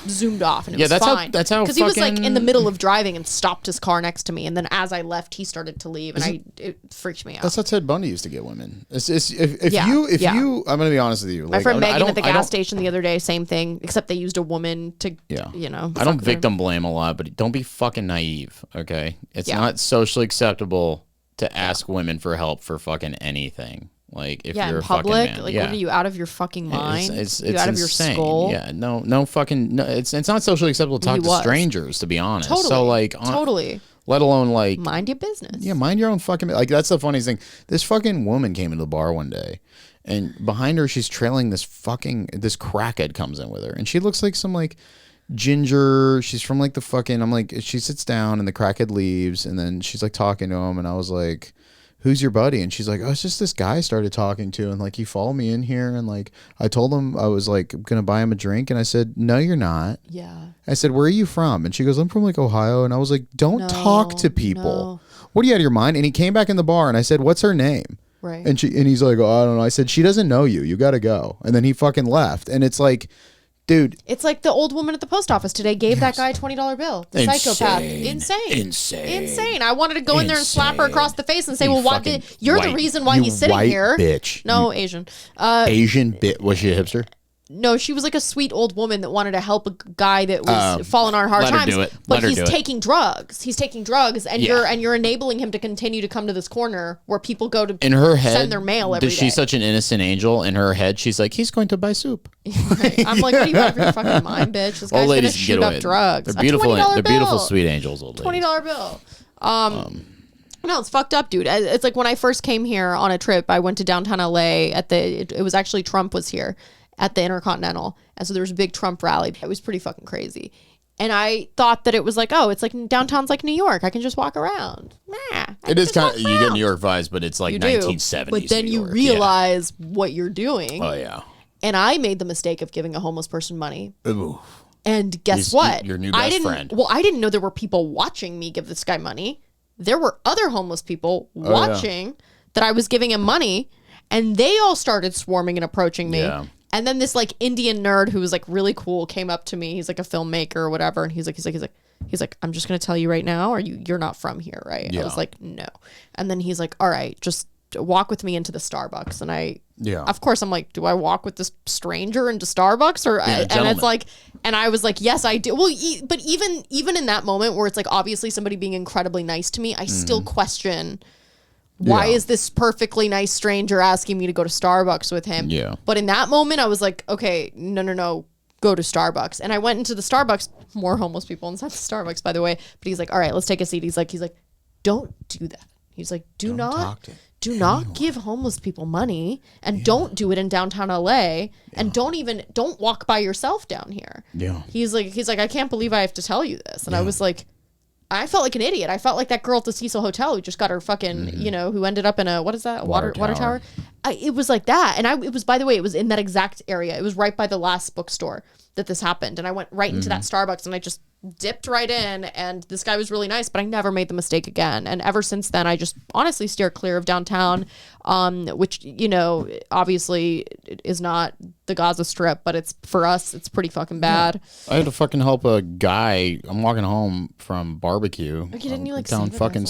zoomed off, and it was fine. That's how because he was like in the middle of driving and stopped his car next to me, and then as I left, he started to leave, and it freaked me out. That's how Ted Bundy used to get women. If you, I'm gonna be honest with you. My friend Megan at the gas station the other day, same thing, except they used a woman to, you know. I don't victim blame a lot, but don't be fucking naive, okay? It's not socially acceptable to ask women for help for fucking anything. Like if you're in a public, fucking man. like what are you out of your fucking mind? It's you out of your skull? Yeah, no fucking. No, it's not socially acceptable to talk to strangers, to be honest. Totally. So like, totally. Let alone like mind your business. Yeah, mind your own fucking. Like that's the funniest thing. This fucking woman came into the bar one day, and behind her she's trailing this crackhead comes in with her, and she looks like some like ginger. She's from like the fucking. I'm like, she sits down and the crackhead leaves, and then she's like talking to him, and I was like, who's your buddy? And she's like, oh, it's just this guy I started talking to, and like he followed me in here, and like I told him I was like gonna buy him a drink, and I said, no, you're not. Yeah. I said, where are you from? And she goes, I'm from like Ohio. And I was like, don't talk to people. No. What are you out of your mind? And he came back in the bar, and I said, what's her name? Right. And he's like, oh, I don't know. I said, she doesn't know you. You got to go. And then he fucking left. And it's like, dude. It's like the old woman at the post office today gave that guy a $20 bill. The psychopath. Insane. I wanted to go in there and slap her across the face and say, well, why you're the reason why he's sitting here. Bitch. No, Asian. Asian bitch. Was she a hipster? No, she was like a sweet old woman that wanted to help a guy that was falling on hard let her times. do it. But Let her he's do it. taking drugs. He's taking drugs, and you're enabling him to continue to come to this corner where people go to In her head, send their mail every day. she's such an innocent angel. In her head, she's like, he's going to buy soup. Right. I'm like, what are you out of your fucking mind, bitch? This guy's Old gonna ladies shoot get up away. drugs. They're beautiful. $20 They're beautiful, bill. sweet angels. Old ladies. $20 bill. No, it's fucked up, dude. It's like when I first came here on a trip, I went to downtown LA it was actually Trump was here at the Intercontinental. And so there was a big Trump rally. It was pretty fucking crazy. And I thought that it was like, oh, it's like downtown's like New York. I can just walk around. It is kind of, you get New York vibes, but it's like You do. 1970s. But then New you York. realize what you're doing. Oh, yeah. And I made the mistake of giving a homeless person money. Ooh. And guess what? Your new I best didn't, friend. Well, I didn't know there were people watching me give this guy money. There were other homeless people watching that I was giving him money, and they all started swarming and approaching me. Yeah. And then this like Indian nerd who was like really cool came up to me. He's like a filmmaker or whatever, and he's like, I'm just gonna tell you right now, you're not from here, right? I was like, no. And then he's like, all right, just walk with me into the Starbucks. And of course, I'm like, do I walk with this stranger into Starbucks and it's like, and I was like, yes, I do. Well, but even in that moment where it's like obviously somebody being incredibly nice to me, I still question. Why is this perfectly nice stranger asking me to go to Starbucks with him? Yeah. But in that moment, I was like, okay, no, go to Starbucks. And I went into the Starbucks. More homeless people inside the Starbucks, by the way. But he's like, all right, let's take a seat. He's like, don't do that. He's like, do not give homeless people money, and don't do it in downtown LA, and don't walk by yourself down here. Yeah. He's like, I can't believe I have to tell you this. And I was like, I felt like an idiot. I felt like that girl at the Cecil Hotel who just got her fucking, who ended up in a, what is that? Water tower. It was like that. And it was, by the way, it was in that exact area. It was right by the last bookstore that this happened. And I went right into that Starbucks and I just dipped right in, and this guy was really nice, but I never made the mistake again. And ever since then, I just honestly steer clear of downtown, which, obviously is not the Gaza Strip, but it's, for us, it's pretty fucking bad. I had to fucking help a guy. I'm walking home from barbecue. Okay, didn't you like down save it fucking?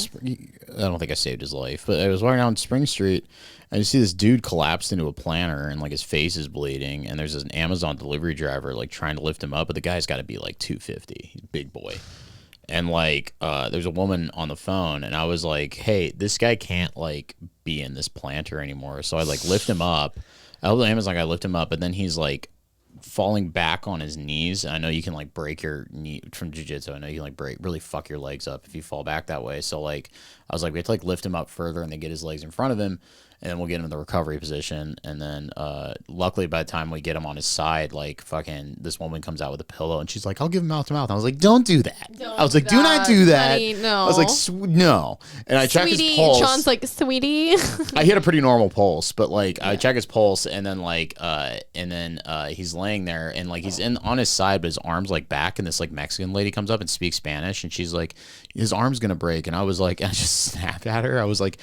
or I don't think I saved his life, but I was walking down Spring Street. And you see this dude collapsed into a planter, and like his face is bleeding. And there's an Amazon delivery driver like trying to lift him up, but the guy's got to be like 250. He's a big boy. And like, there's a woman on the phone, and I was like, "Hey, this guy can't like be in this planter anymore." So I like lift him up. I help the Amazon guy lift him up, and then he's like falling back on his knees. I know you can like break your knee from jiu-jitsu. I know you can like really fuck your legs up if you fall back that way. So like, I was like, we have to like lift him up further, and then get his legs in front of him. And then we'll get him in the recovery position. And then luckily by the time we get him on his side, like fucking this woman comes out with a pillow and she's like, I'll give him mouth to mouth. I was like, don't do that. I was like, do not do that. Honey, no. I was like, no. And I check his pulse. Sean's like, sweetie. I hit a pretty normal pulse, but like I check his pulse, and then like he's laying there, and like he's on his side, but his arm's like back, and this like Mexican lady comes up and speaks Spanish, and she's like, his arm's gonna break. And I was like, I just snapped at her. I was like,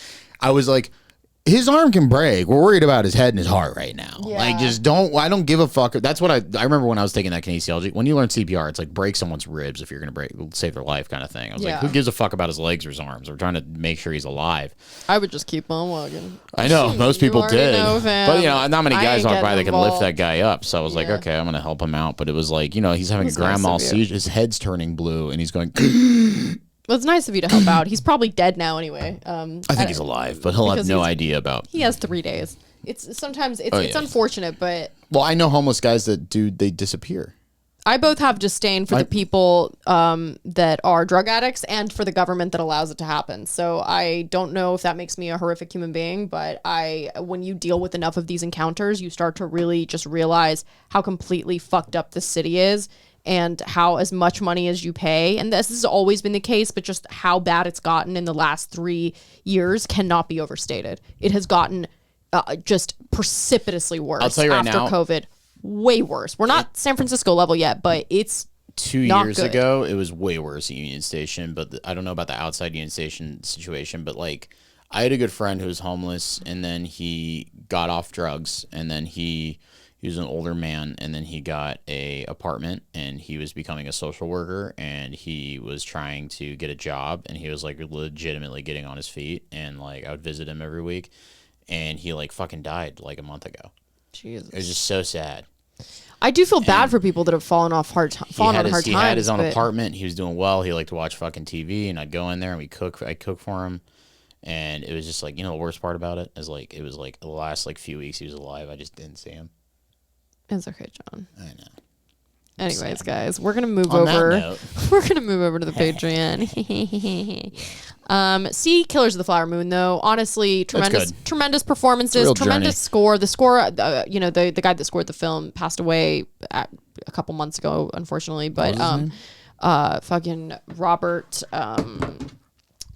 his arm can break. We're worried about his head and his heart right now. Yeah. Like, I don't give a fuck. That's what I remember when I was taking that kinesiology. When you learn CPR, it's like break someone's ribs if you're going to save their life kind of thing. I was like, who gives a fuck about his legs or his arms? We're trying to make sure he's alive. I would just keep on walking. I know. Most people already did. know, fam. But, not many I guys ain't walk by that getting can lift that involved. guy up. So I was like, okay, I'm going to help him out. But it was like, he's having a That's grand nice mal of you. seizure. His head's turning blue, and he's going... Well, it's nice of you to help out. He's probably dead now anyway. I think he's alive, but he'll have because no idea about... He has 3 days. It's sometimes it's yeah. unfortunate, but Well, I know homeless guys that they disappear. I both have disdain for the people that are drug addicts and for the government that allows it to happen. So I don't know if that makes me a horrific human being, but when you deal with enough of these encounters, you start to really just realize how completely fucked up this city is, and how as much money as you pay, and this has always been the case, but just how bad it's gotten in the last 3 years cannot be overstated. It has gotten just precipitously worse. I'll tell you right after now, COVID. Way worse. We're not San Francisco level yet, but it's 2 not years good. ago, it was way worse at Union Station, but I don't know about the outside Union Station situation, but like I had a good friend who was homeless, and then he got off drugs, and then he was an older man, and then he got a apartment, and he was becoming a social worker, and he was trying to get a job, and he was like legitimately getting on his feet, and like I would visit him every week, and he like fucking died like a month ago. Jesus. It was just so sad. I do feel bad for people that have fallen on hard times. He had his own apartment. He was doing well. He liked to watch fucking TV, and I'd go in there and I'd cook for him. And it was just like, the worst part about it is like, it was like the last like few weeks he was alive, I just didn't see him. It's okay, John. I know. Anyways, guys, we're gonna move over. We're gonna move over to the Patreon. See Killers of the Flower Moon, though. Honestly, tremendous performances, tremendous score. The score, the guy that scored the film passed away a couple months ago, unfortunately. But fucking Robert.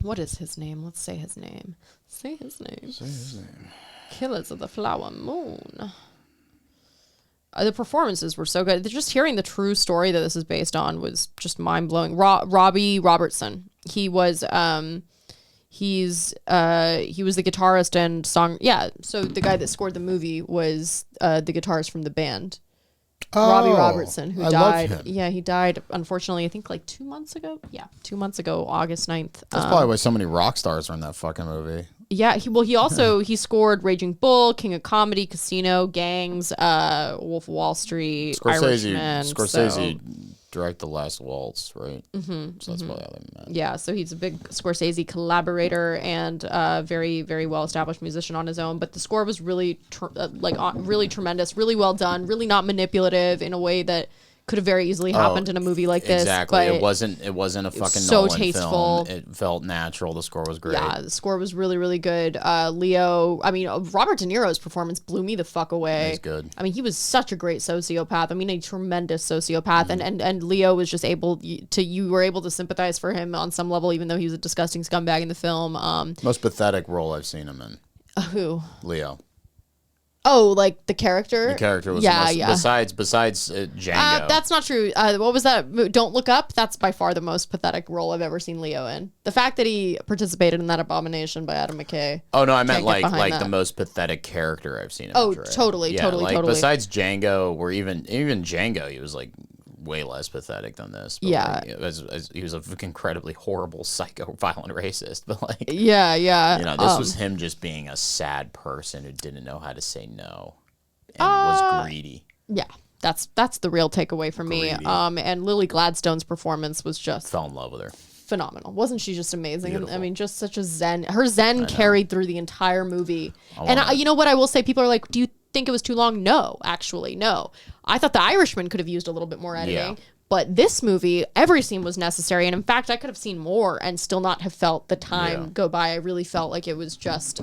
What is his name? Let's say his name. Say his name. Killers of the Flower Moon. The performances were so good. Just hearing the true story that this is based on was just mind blowing. Robbie Robertson. He was he was the guitarist and song. Yeah. So the guy that scored the movie was the guitarist from the band. Robbie Robertson, who died. Love him. Yeah, he died, unfortunately, I think like 2 months ago. Yeah, 2 months ago, August 9th. That's probably why so many rock stars are in that fucking movie. Yeah, he scored Raging Bull, King of Comedy, Casino, Gangs, Wolf of Wall Street, Irishman. Scorsese directed The Last Waltz, right? Mm-hmm, so that's probably how they met. Yeah, so he's a big Scorsese collaborator and very, very well-established musician on his own. But the score was really, really tremendous, really well done, really not manipulative in a way that could have very easily happened in a movie like this. Exactly. It wasn't a fucking so Nolan tasteful film. It felt natural. The score was great. Yeah, the score was really, really good. Robert De Niro's performance blew me the fuck away. He's good. I mean, he was such a great sociopath. I mean, a tremendous sociopath. And Leo was just you were able to sympathize for him on some level, even though he was a disgusting scumbag in the film. Most pathetic role I've seen him in. Who? Leo. Oh, like the character? The character was besides Django. That's not true. What was that? Don't Look Up? That's by far the most pathetic role I've ever seen Leo in. The fact that he participated in that Abomination by Adam McKay. Oh, no, I meant like the most pathetic character I've seen him. Oh, totally. Besides Django, where even Django, he was like way less pathetic than this. But yeah. He was an incredibly horrible, psycho, violent racist. But this was him just being a sad person who didn't know how to say no and was greedy. Yeah, that's the real takeaway for me. And Lily Gladstone's performance was just fell in love with her. Phenomenal. Wasn't she just amazing? Beautiful. I mean, just such a zen. Her zen carried through the entire movie. You know what I will say? People are like, do you think it was too long? No, actually, no. I thought The Irishman could have used a little bit more editing. But this movie, every scene was necessary. And in fact, I could have seen more and still not have felt the time go by. I really felt like it was just...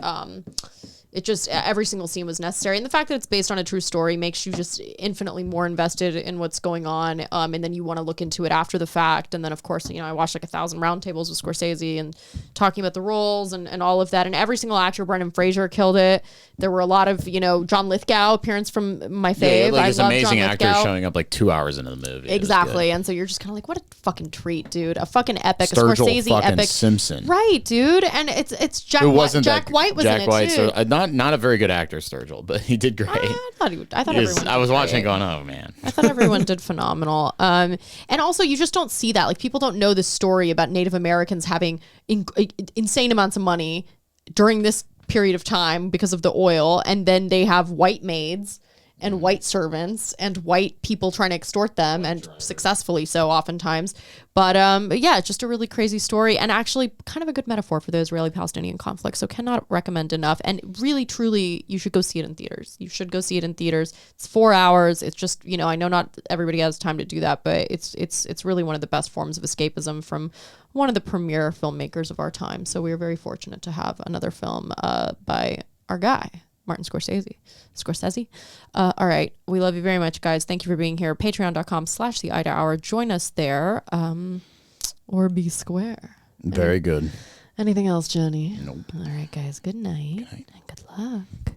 every single scene was necessary. And the fact that it's based on a true story makes you just infinitely more invested in what's going on. And then you want to look into it after the fact. And then, of course, I watched like 1,000 roundtables with Scorsese and talking about the roles and all of that. And every single actor, Brendan Fraser killed it. There were a lot of, John Lithgow appearance from my fave. Yeah, this amazing actor showing up like 2 hours into the movie. Exactly. And so you're just kind of like, what a fucking treat, dude. A fucking epic. Sturgill a Scorsese fucking epic. Simpson. Right, dude. And it's Jack White was in it, too. So, not a very good actor, Sturgill, but he did great. I thought everyone. I was watching going, oh man. I thought everyone did phenomenal. And also, you just don't see that. Like, people don't know this story about Native Americans having insane amounts of money during this period of time because of the oil, and then they have white maids and white servants and white people trying to extort them, and successfully so oftentimes. But yeah, it's just a really crazy story, and actually kind of a good metaphor for the Israeli-Palestinian conflict. So cannot recommend enough. And really, truly, you should go see it in theaters. You should go see it in theaters. It's 4 hours. It's just, I know not everybody has time to do that, but it's really one of the best forms of escapism from one of the premier filmmakers of our time. So we are very fortunate to have another film by our guy, Martin Scorsese. All right. We love you very much, guys. Thank you for being here. Patreon.com/The Ida Hour. Join us there. Or be square. Very good. Anything else, Johnny? Nope. All right, guys. Good night. And good luck.